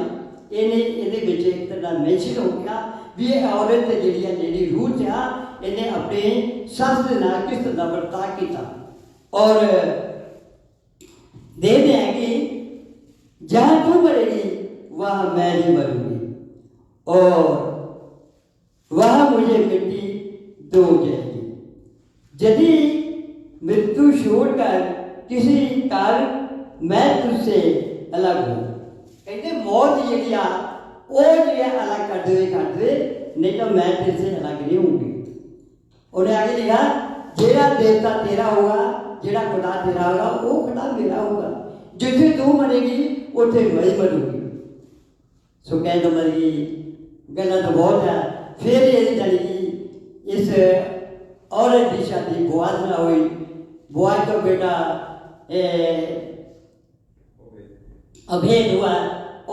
ये एक तरह मैसेज हो गया भी ये औरत जी लेडी रूथ आ, इन्हें अपने सस के नाल किस तरह बर्ताव किया और दे दें कि जहाँ तू मरेगी वहाँ मैं भी मरूंगी और वहाँ मुझे मिट्टी दो जाएगी। यदि मृत्यु छोड़कर किसी कारण मैं तुझसे अलग हूँ, कहते मौत जी वो जी अलग कर दे, नहीं तो मैं तेरे से अलग नहीं होंगी। उन्हें आगे लिखा जेड़ा देवता तेरा होगा, जेड़ा खुदा तेरा होगा वो खुदा मेरा होगा, जिथे तू मरेगी उथे मैं मरूंगी। सो कह तो मरी गला तो बहुत है। फिर ये जानी इस औरत की शादी बुआज ना हुई, बुआज तो बेटा अभेद हुआ,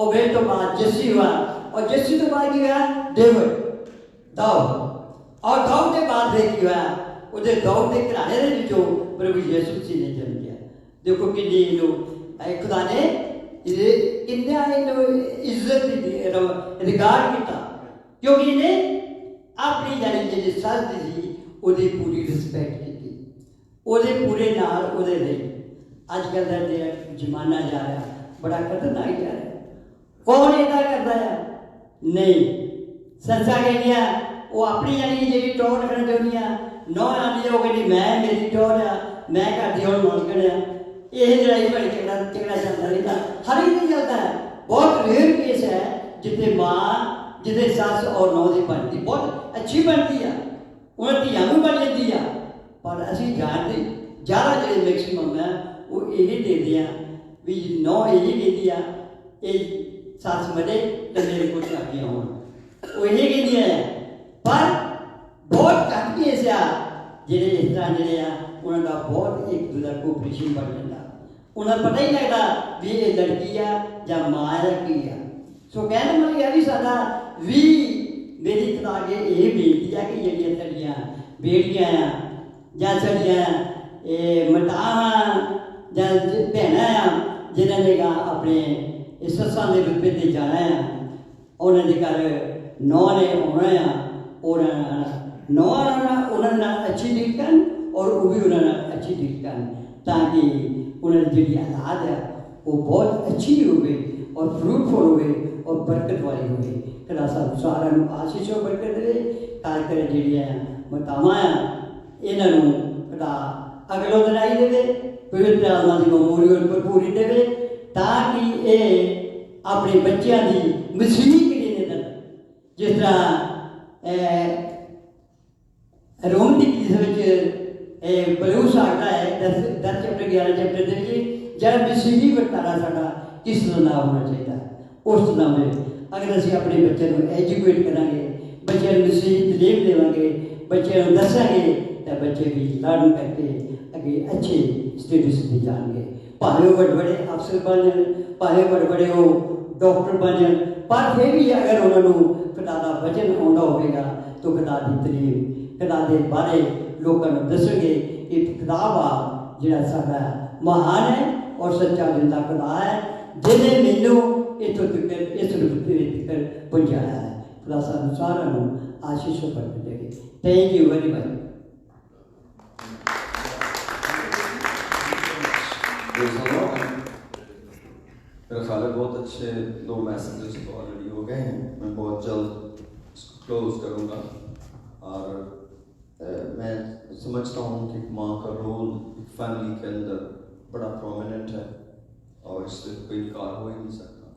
अभेद तो बाद जस्सी हुआ और जस्सी तो बाद क्या डेविड दाऊद और दाऊद के बाद फिर क्या उसे दाऊद के घराने के विचों प्रभु यीशु मसीह ने जन्म लिया। देखो किन्नी खुदा ने किन्ना इज्जत रिगार्ड किया क्योंकि इन्हें अपनी यानी जी सस दी ਉਹਦੀ पूरी रिस्पैक्ट की, ਉਹਦੇ पूरे नाल ਉਹਦੇ ਲਈ। अजकल का जमाना जा रहा बड़ा खतरनाक जा रहा है। कौन इदा करता है? नहीं, संसा कहनिया वो अपनी यानी जी टोर रखना चाहती नौ आती है, वो कहती मैं मेरी टोर आ, मैं करती हूँ नौकड़ आ। यह लड़ाई बड़ी झगड़ा चलता रहता, हर एक दिन चलता है। बहुत रेयर केस है जिथे माँ जिथे सस और नौ की बनती बहुत अच्छी बनती है, उन्हें धियां भी बन जाती है, पर असी जानते ज़्यादा जो मैक्सीमम है वो यही देखते हैं भी नौ यही कहती है ये सस मरे तो मेरे को चाबियाँ हो, वो यही कहती है। पर बहुत घट केस आ जेडे इस तरह जे उन्होंने बहुत एक दूसरे को ऑपरेशन बन जाता, उन्हें पता ही लगता भी ये लड़की है या माँ है की है। सो कहने मतलब यह भी सारा भी मेरी खुदा के ये बेनती है कि जड़ियाँ साड़ियाँ बेटियाँ या साड़ियाँ मटां या भैनां जिन्होंने अपने सस्सां के रुतबे से जाना है, उन्होंने घर नौ ने आना है और नौ उन्होंने अच्छी डील कर और वो भी उन्होंने अच्छी डील कर ताकि उन्होंने जी औलाद है वो बहुत अच्छी होगी और फ्रूटफुल होगी और बरकत वाली होगी। खुदा साहब सारा आशीष और बरकत दे, खासकर जी मातावां इन्हों खुदा अगलो दिलाई दे, पवित्र आत्मा की ममूरी पर पूरी दे ताकि ये अपने बच्चों की मसीह के लिए निकल जिस तरह रोम की पलूस आता है 10 चैप्टर 11 चैप्टर के जब मसीही वर्तारा साडा किस तरह होना चाहिए उस तरह में अगर असीं अपने बच्चों को एजुकेट करांगे, बच्चों को मसीही तलीम देवांगे, बच्चों को दसांगे तो बच्चे भी लर्न करके अगे अच्छे स्टेटस पे जाएंगे। भावे वो बड़े बड़े अफसर बन जाए, भावे बड़े बड़े वो डॉक्टर बन जाए, पर फिर भी अगर उन्होंने खुदा का वचन आना होगा तो खुदा की तलीम खुदा के बारे लोगों को दसोगे कि खुदा वा जिहड़ा साडा महान है और सच्चा जिंदा खुदा है जिन्हें मैनू इतों तक इस रुतबे तक पहुँचाया है। खुदा सानू सारा आशीष बरकत देवे। Thank you very much. मेरा ख्याल है बहुत अच्छे 2 मैसेजेस तो ऑलरेडी हो गए हैं, मैं बहुत जल्द इसको क्लोज करूँगा। और मैं समझता हूँ कि माँ का रोल फैमिली के अंदर बड़ा प्रोमिनेंट है और इससे कोई इनकार हो ही नहीं सकता।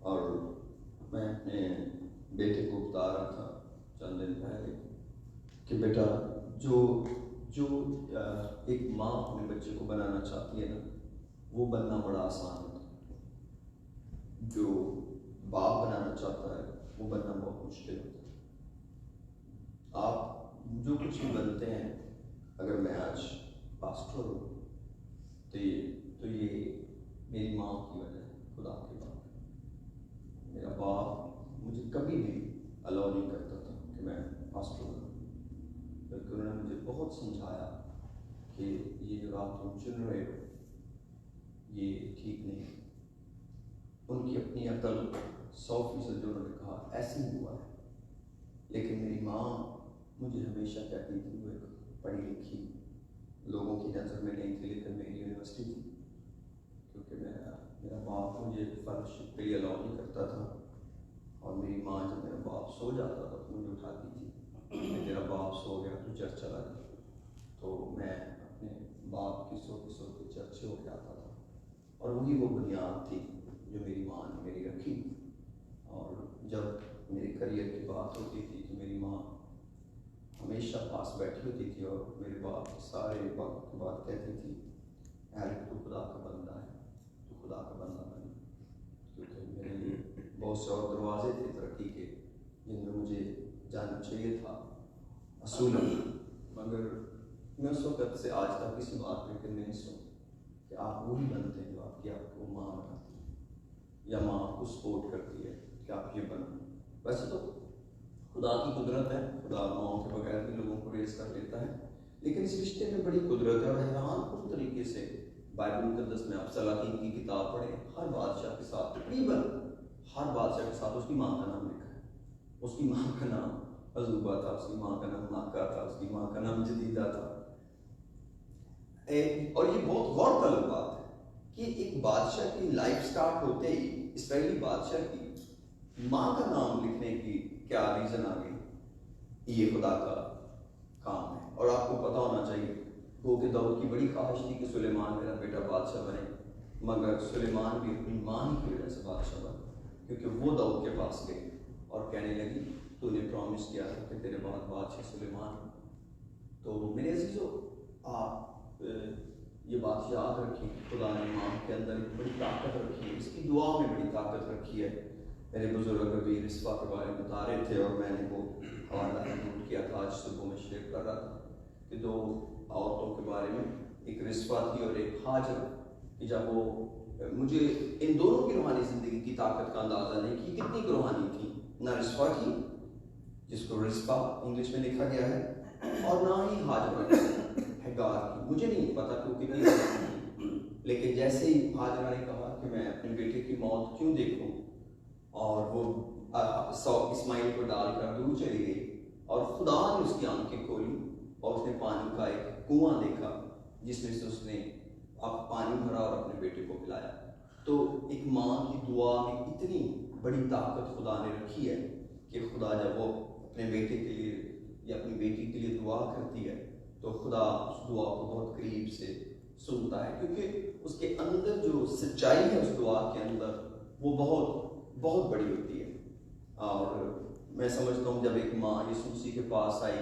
और मैं अपने बेटे को बता रहा था चंद दिन पहले कि बेटा जो जो एक माँ अपने बच्चे को बनाना चाहती है ना वो बनना बड़ा आसान होता है। जो बाप बनाना चाहता है वो बनना बहुत मुश्किल होता है। आप जो कुछ भी बनते हैं, अगर मैं आज पास्टर हूँ तो ये मेरी माँ की वजह है, खुदा के बाप। मेरा बाप मुझे कभी भी अलाउ नहीं करता था कि मैं पास्टर बनूँ, बल्कि उन्होंने मुझे बहुत समझाया कि ये जो रात तुम चुन रहे हो ये ठीक नहीं है। उनकी अपनी अकल 100% जो उन्होंने कहा ऐसे ही हुआ है। लेकिन मेरी माँ मुझे हमेशा कहती थी, वो एक पढ़ी लिखी लोगों की नज़र में नहीं थी, लेकिन मेरी यूनिवर्सिटी थी, क्योंकि मेरा बाप मुझे फेलोशिप के लिए अलाउ नहीं करता था। और मेरी माँ जब मेरा बाप सो जाता था तो मुझे उठाती थी कि तेरा बाप सो गया तो चर्च चला गया। तो मैं अपने बाप की सोते चर्च हो के आता था, और वही वो बुनियाद थी जो मेरी माँ ने मेरी रखी। और जब मेरे करियर की बात होती थी तो मेरी माँ हमेशा पास बैठी होती थी और मेरे बाप सारे वक्त की बात कहती थी, एरिक तू खुदा का बंदा है, तू खुदा का बंदा बन। क्योंकि मेरे लिए बहुत से और दरवाजे थे तरक्की के जिनमें मुझे जाना चाहिए था असूलन, मगर मैं उस वक्त से आज तक किसी बात में कन्विंस हूँ कि आप वही बनते हैं जो आपको माँ बनाती है या माँ आपको सपोर्ट करती है कि आप ये बनो। वैसे तो खुदा की कुदरत है, खुदा माओं के बगैर भी लोगों को रेस कर लेता है, लेकिन इस रिश्ते में बड़ी कुदरत है। और हैरान कुछ तरीके से बाइबल मुकद्दस में आप सलातीन की किताब पढ़ें, हर बादशाह के साथ, तकरीबन हर बादशाह के साथ उसकी माँ का नाम लिखा है। उसकी माँ का नाम अजूबा था, उसकी माँ का नाम माका था, उसकी माँ का नाम जदीदा था। और ये बहुत गौरतलब बात है कि एक बादशाह की लाइफ स्टार्ट होते ही इस्राएली बादशाह की माँ का नाम लिखने की क्या रीजन आ गई? ये खुदा का काम है। और आपको पता होना चाहिए वो कि दाऊद की बड़ी ख्वाहिश थी कि सुलेमान मेरा बेटा बादशाह बने, मगर सुलेमान भी अपनी माँ की वजह से बादशाह बना, क्योंकि वो दाऊद के पास गई और कहने लगी तूने प्रॉमिस किया था कि तेरे बाद बादशाह सुलेमान। तो मेरे अजीजों, आप ये बात याद रखें, खुदा ने माँ के अंदर एक बड़ी ताकत रखी है, इसकी दुआ में बड़ी ताकत रखी है। मेरे बुजुर्ग अभी रिस्वा के बारे में बता रहे थे और मैंने वो हवाला नोट किया था, आज सुबह में शेयर कर रहा था कि दो औरतों के बारे में, एक रिस्वा थी और एक हाजर, कि जब वो, मुझे इन दोनों की रूहानी जिंदगी की ताकत का अंदाजा नहीं कि कितनी रूहानी थी, ना रिस्वा की जिसको रिस्वा इंग्लिश में लिखा गया है, और ना ही हाजरा हैगार की। मुझे नहीं पता कि वो कितनी थी, लेकिन जैसे ही हाजरा ने कहा कि मैं अपने बेटे की मौत क्यों देखूं, और वो इस्माइल को डालकर दूर चली गई, और खुदा ने उसकी आंखें खोली और उसने पानी का एक कुआं देखा जिसमें से उसने अब पानी भरा और अपने बेटे को पिलाया। तो एक माँ की दुआ में इतनी बड़ी ताकत खुदा ने रखी है कि खुदा जब वो अपने बेटे के लिए या अपनी बेटी के लिए दुआ करती है तो खुदा उस दुआ को बहुत करीब से सुनता है, क्योंकि उसके अंदर जो सच्चाई है उस दुआ के अंदर वो बहुत बहुत बड़ी होती है। और मैं समझता हूँ जब एक माँ यीशु मसीह के पास आई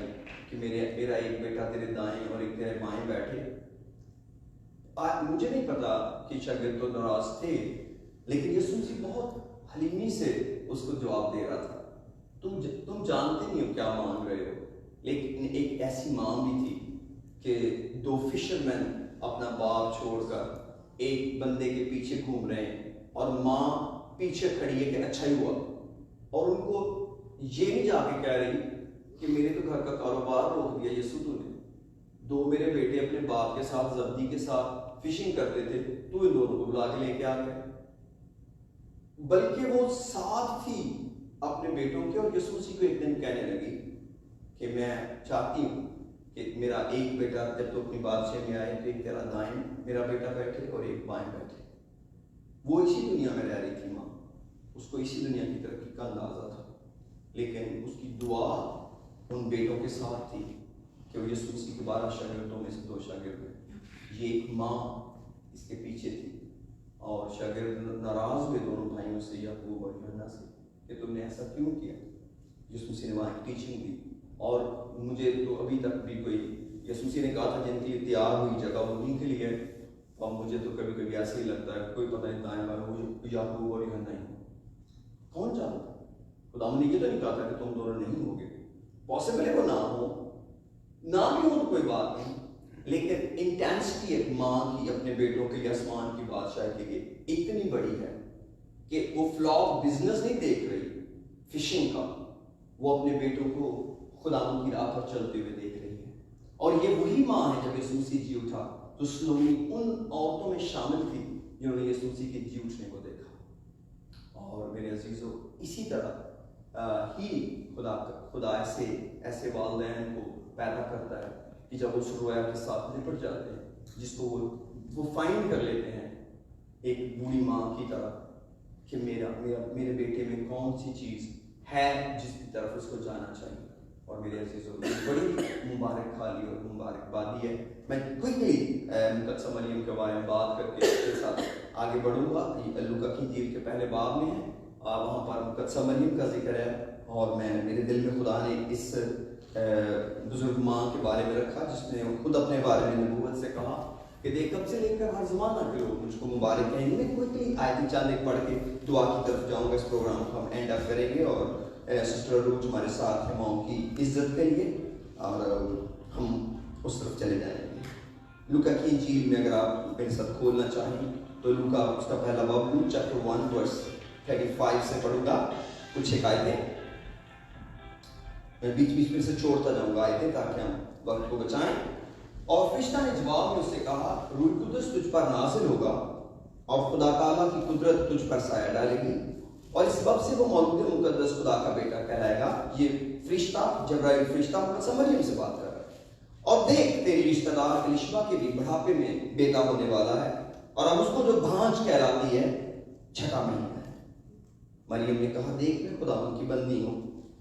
कि मेरा एक बेटा तेरे दाएं और एक तेरे बाएं बैठे, मुझे नहीं पता कि शागिर्द तो नाराज थे, लेकिन यीशु मसीह बहुत हलीमी से उसको जवाब दे रहा था, तुम जानते नहीं हो क्या मांग रहे हो। लेकिन एक ऐसी माँ भी थी कि दो फिशरमैन अपना बाप छोड़कर एक बंदे के पीछे घूम रहे हैं और माँ पीछे खड़ी है कि अच्छा ही हुआ, और उनको ये नहीं जाके कह रही कि मेरे तो घर का कारोबार रोक दिया यीशु तूने, दो मेरे बेटे अपने बाप के साथ जब्दी के साथ फिशिंग करते थे, तू इन दोनों को बुला के लेके आ गया। बल्कि वो साथ थी अपने बेटों के, और यीशु मसीह को एक दिन कहने लगी कि मैं चाहती हूँ कि मेरा एक बेटा जब तो अपनी बादशाह में आए तो एक तेरा दाएं मेरा बेटा बैठे और एक बाएं बैठे। वो इसी दुनिया में रह रही थी माँ, उसको इसी दुनिया की तरक्की का अंदाजा था, लेकिन उसकी दुआ उन बेटों के साथ थी कि वो यीशु मसीह के 12 शागिर्दों में से 2 शागिर्द हैं। ये एक माँ इसके पीछे थी, और शागिर्द नाराज हुए दोनों भाइयों से, याकूब और यूहन्ना से, कि तुमने ऐसा क्यों किया। यीशु मसीह ने वहाँ टीचिंग दी, और मुझे तो अभी तक भी कोई, यीशु मसीह ने कहा था जिनके लिए तैयार हुई जगह उन्हीं के लिए, और मुझे तो कभी कभी ऐसे ही लगता है कोई पता नहीं दाएं बाएं हो याकूब और यूहन्ना ही, कौन जानता। खुदावंद ने तो नहीं कहा था कि तुम दोनों नहीं होगे, पॉसिबल है वो ना भी हो तो कोई बात नहीं, लेकिन इंटेंसिटी एक माँ की अपने बेटों के लिए आसमान की बादशाह के लिए इतनी बड़ी है कि वो फ्लॉक बिजनेस नहीं देख रही फिशिंग का, वो अपने बेटों को खुदावंद की राह पर चलते हुए देख रही है। और ये वही माँ है जब यीशु मसीह जी उठा तो स्लोली उन औरतों में शामिल थी जिन्होंने यीशु मसीह के जी उठने को देखा। और मेरे अजीजों, इसी तरह ही खुदा ऐसे वालिदैन को पैदा करता है कि जब उस रोया के साथ निपट जाते हैं, जिसको वो फाइंड कर लेते हैं एक बूढ़ी माँ की तरह कि मेरे बेटे में कौन सी चीज़ है जिसकी तरफ उसको जाना चाहिए। और मेरे अजीजों, बड़ी मुबारक खाली और मुबारकबादी है। मैं क्विकली मुकद्दस मरियम के बारे में बात करके इसके साथ आगे बढ़ूंगा। लूका की इंजील के पहले बाब में है, वहाँ पर मुकद्दस मरियम का जिक्र है, और मेरे दिल में खुदा ने इस बुजुर्ग माँ के बारे में रखा जिसने खुद अपने बारे में नबूवत से कहा कि देख कब से लेकर हर ज़माना के लोग मुझको मुबारक कहेंगे। मैं क्विकली आयत चंद एक पढ़ के दुआ की तरफ जाऊँगा। इस प्रोग्राम को हम एंड अप करेंगे और सिस्टर रूज हमारे साथ है, माओ की इज्जत करिए और हम उस तरफ चले जाएंगे। लूका की इंजील में अगर आप मेरे साथ खोलना चाहें तो लूका उसका पहला बाब लूक चैप्टर 1 वर्स 35 से पढ़ूंगा कुछ एक आयतें। मैं बीच में से छोड़ता जाऊंगा आयतें ताकि हम वक्त को बचाएं। और फरिश्ता ने जवाब में उससे कहा, रूह कुदस तुझ पर नाज़िल होगा और खुदा ताला की कुदरत तुझ पर साया डालेगी, और इस सबब से वो मौलूद मुकद्दस खुदा का बेटा कहलाएगा। ये फरिश्ता जब्राइल फरिश्ता मरियम से बात कर रहा है। और देख तेरी रिश्तेदार एलिशबा के भी बुढ़ापे में बेटा होने वाला है, और अब उसको जो भांज कहलाती है 6वां महीना है। मरियम ने कहा, देख मैं खुदावंद की बंदी हूँ,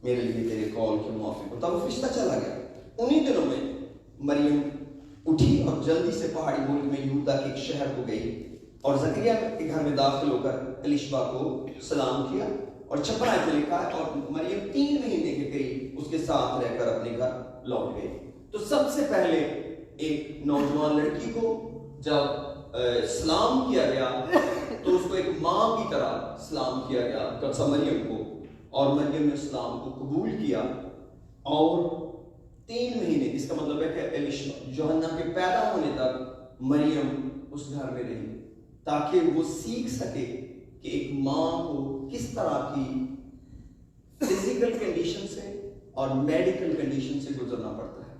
मेरे लिए तेरे कॉल की मुआफिक हो। तब फरिश्ता चला गया। उन्हीं दिनों में मरियम उठी और जल्दी से पहाड़ी मुल्क में यहूदा के एक शहर को गई और जकरिया के घर में दाखिल होकर एलिशबा को सलाम किया। और 56 आयत में लिखा है, और मरियम 3 महीने के करीब उसके साथ रहकर अपने घर लौट गई। तो सबसे पहले एक नौजवान लड़की को जब सलाम किया गया तो उसको एक माँ की तरह सलाम किया गया मुकद्दस मरियम को, और मरियम ने सलाम को कबूल किया। और 3 महीने, इसका मतलब है कि एलिशबा यूहन्ना के पैदा होने तक मरियम उस घर में रही ताकि वो सीख सके कि एक माँ को किस तरह की फिजिकल कंडीशन से और मेडिकल कंडीशन से गुजरना पड़ता है।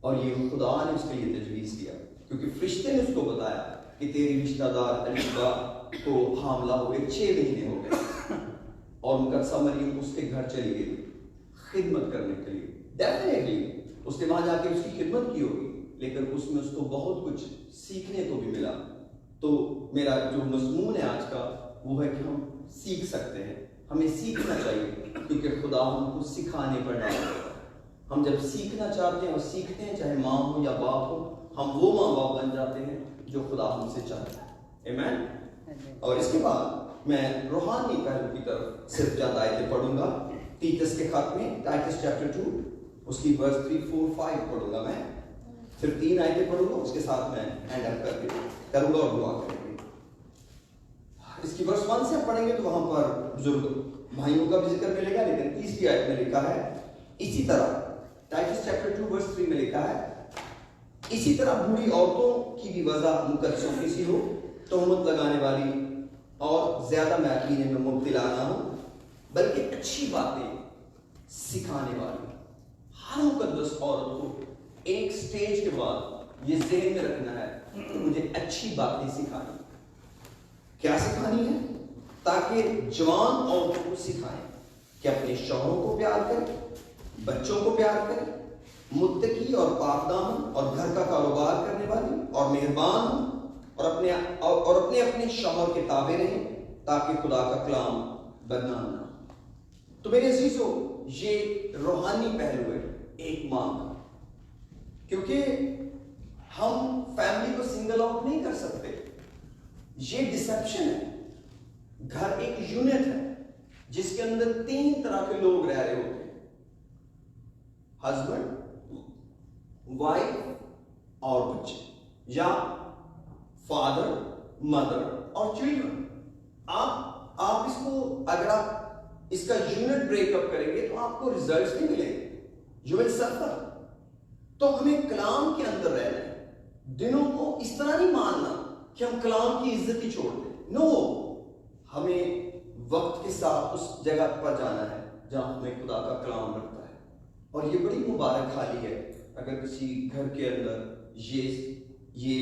और ये खुदा ने उसके लिए तजवीज़ किया, क्योंकि फरिश्ते ने उसको बताया कि तेरी रिश्तेदार एलिशबा को हामला हुए 6 महीने हो गए, और मुकद्दस मरियम उसके घर चली गई खिदमत करने के लिए। डेफिनेटली उसने वहां जाके उसकी खिदमत की होगी, लेकिन उसमें उसको बहुत कुछ सीखने को भी मिला। तो मेरा जो मज़मून है आज का वो है कि हम सीख सकते हैं, हमें सीखना चाहिए, क्योंकि खुदा हमको सिखाने पर डालता है। हम जब सीखना चाहते हैं और सीखते हैं, चाहे माँ हो या बाप हो, हम वो माँ बाप बन जाते हैं जो खुदा हमसे चाहता है। आमीन। और इसके बाद मैं रूहानी पहलू की तरफ सिर्फ ज्यादा आयतें पढ़ूंगा। तीतस के खत में टाइटस चैप्टर 2 उसकी वर्स 3, 4, 5 पढ़ूंगा मैं, फिर 3 आयतें पढ़ूंगा, उसके साथ मैं एंड अप करूंगा और दुआ करेंगे। इसकी वर्स 1 से पढ़ेंगे तो वहां पर बुजुर्ग भाइयों का भी जिक्र मिलेगा, लेकिन तीसरी आयत में लिखा है इसी तरह, टाइटस चैप्टर 2 वर्स 3 में लिखा है, इसी तरह बूढ़ी औरतों की भी वजह मुकद्दसों की सी हो, तोहमत लगाने वाली और ज्यादा महफिल में मुब्तला ना हो, बल्कि अच्छी बातें सिखाने वाली। हर मुकद्दस औरत को एक स्टेज के बाद ये ज़हन में रखना है कि मुझे अच्छी बातें सिखानी। क्या सिखानी है? ताकि जवान औरतों को सिखाएं कि अपने शौहरों को प्यार करें, बच्चों को प्यार करें, मुत्तकी और पाकदामन और घर का कारोबार करने वाली और मेहरबान और अपने अपने शौहर के ताबे रहें, ताकि खुदा का कलाम बदनाम ना हो। तो मेरे अजीजों, ये रूहानी पहलू है एक माँ का, क्योंकि हम फैमिली को सिंगल आउट नहीं कर सकते। ये डिसेप्शन है। घर एक यूनिट है जिसके अंदर 3 तरह के लोग रह रहे होते हैं, हस्बैंड, वाइफ और बच्चे, या फादर, मदर और चिल्ड्रन। आप इसको अगर आप इसका यूनिट ब्रेकअप करेंगे तो आपको रिजल्ट्स नहीं मिलेंगे, यू विल सफर। तो हमें कलाम के अंदर रहना है, दिनों को इस तरह नहीं मानना कि हम कलाम की इज्जत ही छोड़ दें। नो, हमें वक्त के साथ उस जगह पर जाना है जहां हमें खुदा का कलाम रखता है। और ये बड़ी मुबारक हाली है अगर किसी घर के अंदर ये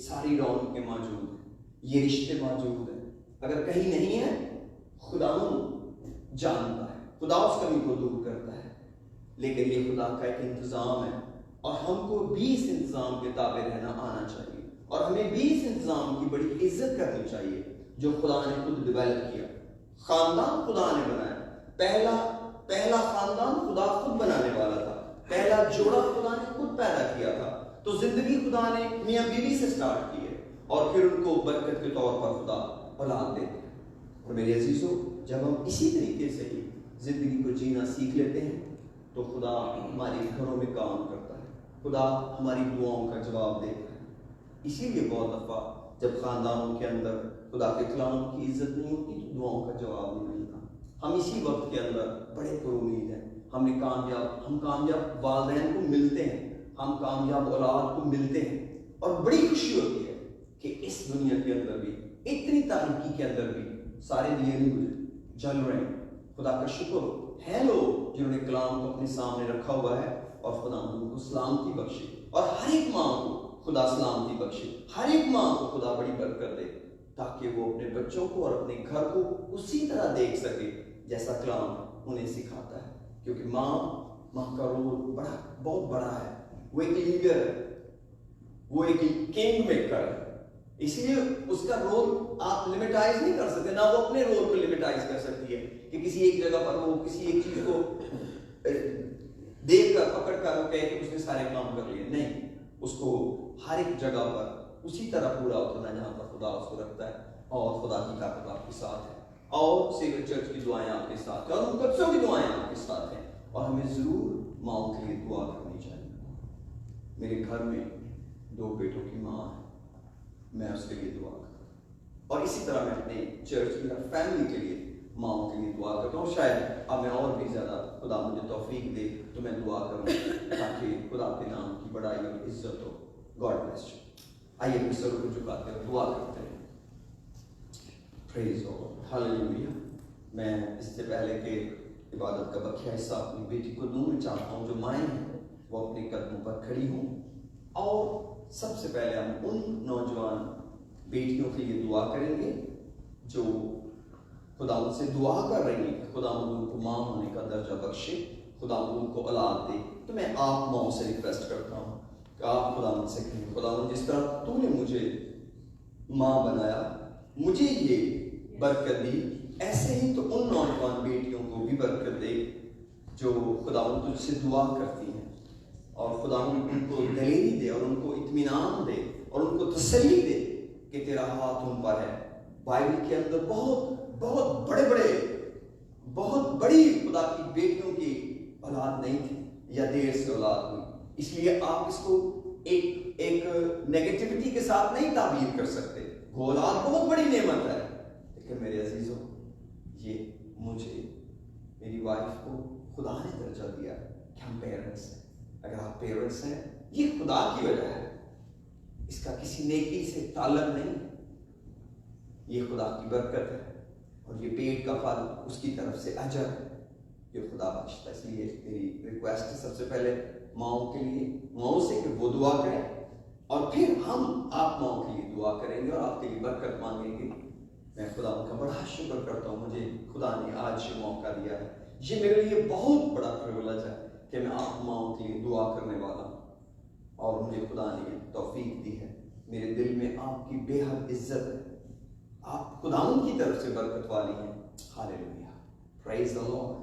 सारी रौनकें मौजूद हैं, ये रिश्ते मौजूद हैं। अगर कहीं नहीं है, खुदा जानता है, खुदा उस कमी को दूर करता है, लेकिन ये खुदा का एक इंतजाम है और हमको भी इस इंतजाम के ताबे रहना आना चाहिए और हमें भी इस इंतजाम की बड़ी इज्जत करनी चाहिए जो खुदा ने खुद डेवलप किया। खानदान खुदा ने बनाया, पहला खानदान खुदा खुद बनाने वाला था, पहला जोड़ा खुदा ने खुद पैदा किया था। तो जिंदगी खुदा ने मियां बीवी से स्टार्ट की है और फिर उनको बरकत के तौर पर खुदा औलाद देते हैं। और मेरे अजीजों, जब हम इसी तरीके से ही जिंदगी को जीना सीख लेते हैं तो खुदा हमारे घरों में काम करता है, खुदा हमारी दुआओं का जवाब देता है। इसीलिए बहुत दफा जब खानदानों के अंदर खुदा के कलाम की इज्जत नहीं होती तो दुआओं का जवाब नहीं मिलता। हम इसी वक्त के अंदर बड़े पुरुमीद हैं, हम कामयाब वालिदैन को मिलते हैं, हम कामयाब औलाद को मिलते हैं और बड़ी खुशी होती है कि इस दुनिया के अंदर भी, इतनी तारीकी के अंदर भी सारे दिए नहीं जल रहे हैं। खुदा का शुक्र है लोग जिन्होंने कलाम को अपने सामने रखा हुआ है और खुदा उनको सलामती बख्शे और हर एक माँ को खुदा सलामती बख्शे, हर एक माँ को खुदा बड़ी बरकत दे ताकि वो अपने बच्चों को और अपने घर को उसी तरह देख सके जैसा कलाम उन्हें सिखाता है। क्योंकि माँ का रोल बहुत बड़ा है, वो एक लीडर है, वो एक किंग मेकर है, इसलिए उसका रोल आप लिमिटाइज नहीं कर सकते, ना वो अपने रोल को लिमिटाइज कर सकती है कि किसी एक जगह पर वो किसी एक चीज को देखकर पकड़ कर कहे कि उसने सारे काम कर लिए। नहीं, उसको हर एक जगह पर उसी तरह पूरा उतरना जहां पर खुदा उसको रखता है और खुदा की ताकत आपके साथ है और सेवियर चर्च की दुआएं आपके साथ है और उन बच्चों की दुआएं आपके साथ हैं और हमें जरूर माओ के लिए दुआ करनी चाहिए। मेरे घर में 2 बेटों की माँ है, मैं उसके लिए दुआ करता हूँ और इसी तरह मैं अपने चर्च की और फैमिली के लिए माओ के लिए दुआ करता हूँ। शायद अब मैं और भी ज़्यादा खुदा मुझे तौफीक दे तो मैं दुआ करूँ ताकि खुदा के नाम की बड़ाई और इज्जत हो। God bless you. आइए अपने सर को झुकाते हुए दुआ करते हैं। Praise God, hallelujah. मैं इससे पहले के इबादत का बखिया हिस्सा अपनी बेटी को दूँ, मैं चाहता हूँ जो माएँ हैं वो अपने कदमों पर खड़ी हों और सबसे पहले हम उन नौजवान बेटियों के लिए दुआ करेंगे जो खुदा उनसे दुआ कर रही है, खुदा उनको माँ होने का दर्जा बख्शे, खुदा उनको औलाद दे। तो मैं आप माओ से रिक्वेस्ट करता हूँ कि आप खुदा मुझसे कहें, खुदा जिस तरह तूने मुझे माँ बनाया, मुझे ये बरकत दी, ऐसे ही तो उन नौजवान बेटियों को भी बरकत दे जो खुदा तुझसे दुआ करती हैं और खुदा उनको दलेरी दे और उनको इत्मीनान दे और उनको तसल्ली दे कि तेरा हाथ उन पर है। बाइबल के अंदर बहुत बड़ी खुदा की बेटियों की औलाद नहीं थी या देर से औलाद हुई, इसलिए आप इसको एक नेगेटिविटी के साथ नहीं ताबीर कर सकते। औलाद बहुत बड़ी नेमत है, लेकिन मेरे अजीजों, ये मुझे मेरी वाइफ को खुदा ने दर्जा दिया कि हम पेरेंट्स हैं। अगर आप पेरेंट्स हैं, ये खुदा की वजह है, इसका किसी नेकी से ताल्लुक नहीं, ये खुदा की बरकत है और ये पेट का फल उसकी तरफ से अजर है, ये खुदा बख्शता है। इसलिए मेरी रिक्वेस्ट है सबसे पहले माओ के लिए, माओ से कि वो दुआ करें और फिर हम आप माओ के लिए दुआ करेंगे और आपके लिए बरकत मांगेंगे। मैं खुदा का बड़ा शुक्र करता हूँ, मुझे खुदा ने आज ये मौका दिया है। ये मेरे लिए बहुत बड़ा प्रिविलेज है कि मैं आप माओ के लिए दुआ करने वाला हूँ और मुझे खुदा ने तौफीक दी है। मेरे दिल में आपकी बेहद इज्जत है, आप खुदाउन की तरफ से बरकत वाली हैं। Hallelujah, praise the Lord,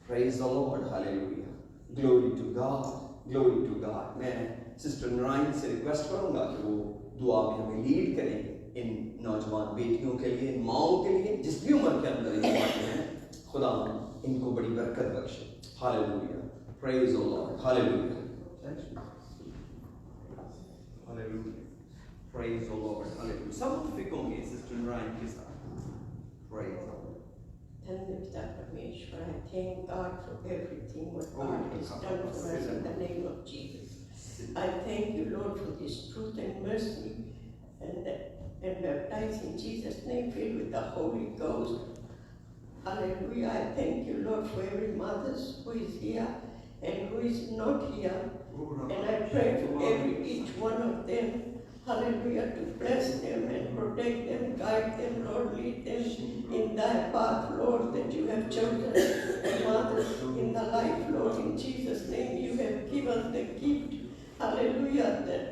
praise the Lord, hallelujah, glory to God, glory to God. मैं सिस्टर नारायण से रिक्वेस्ट करूंगा कि वो दुआ में हमें लीड करें इन नौजवान बेटियों के लिए, इन माओं के लिए, जिस भी उम्र के अंदर ये हैं, खुदा इनको बड़ी बरकत बख्शे। Hallelujah, praise the Lord, hallelujah, hallelujah. Praise the Lord. Hallelujah. सब मुतफिक होंगे सिस्टर नारायण के साथ. Praise the Lord. धन्य पिता परमेश्वर, I thank God for everything what God has done for us in the name of Jesus. I thank you, Lord, for this truth and mercy and baptize in Jesus' name, filled with the Holy Ghost. Hallelujah. I thank you, Lord, for every mother who is here and who is not here. And I pray for each one of them. Hallelujah, to bless them and protect them, guide them, Lord, lead them in thy path, Lord, that you have chosen. And Mother, in the life, Lord, in Jesus' name, you have given the gift, hallelujah, that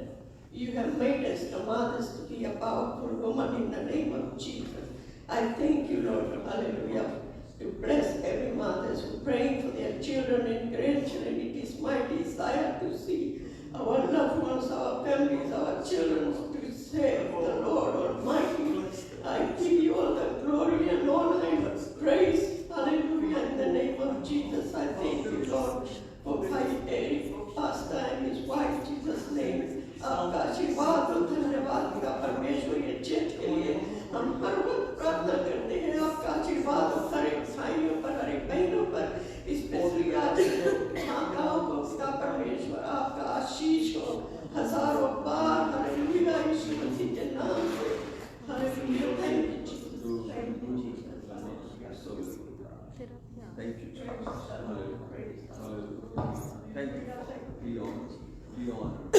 you have made us the mothers to be a powerful woman in the name of Jesus. I thank you, Lord, hallelujah, to bless every mother who praying for their children and grandchildren. It is my desire to see our loved ones, our families, our children to serve the Lord Almighty. I give you all the glory and honor and praise. Hallelujah. In the name of Jesus, I thank you, Lord, for Eric, Pastor and his wife, Jesus' name. आपका आशीर्वाद और धन्यवाद का परमेश्वर ये चेत के लिए हम हर वक्त प्रार्थना करते हैं. आपका आशीर्वाद हर एक भाइयों पर, हर एक बहनों पर, स्पेशली आज माताओं को उसका परमेश्वर आपका आशीष हो हजारों बार. हालेलुया यीशु मसीह के नाम से. Hallelujah. Thank you Jesus. Thank you Jesus. Thank you, Jesus. Thank you. Be honored.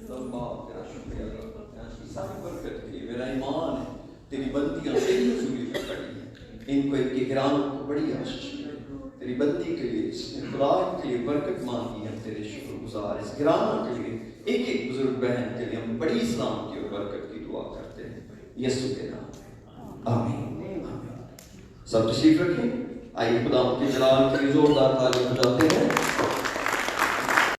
सब बाप तेरा शुक्रिया करता हूँ. सारी बरकत के लिए मेरा ईमान है. तेरी बंदियाँ तेरी हजूरी में खड़ी हैं. इनको इनके गिरानों को बड़ी आशीष मिले. तेरी बंदी के लिए, इसने खुदा के लिए बरकत मांगी है. तेरे शुक्रगुजार इस गिरानों के लिए, एक एक बुजुर्ग बहन के लिए हम बड़ी सलामती और बरकत की दुआ करते हैं यीशु के नाम. आमीन. सब तशरीफ रखें. आइए खुदा के जलाल के लिए जोरदार तालियां बजाते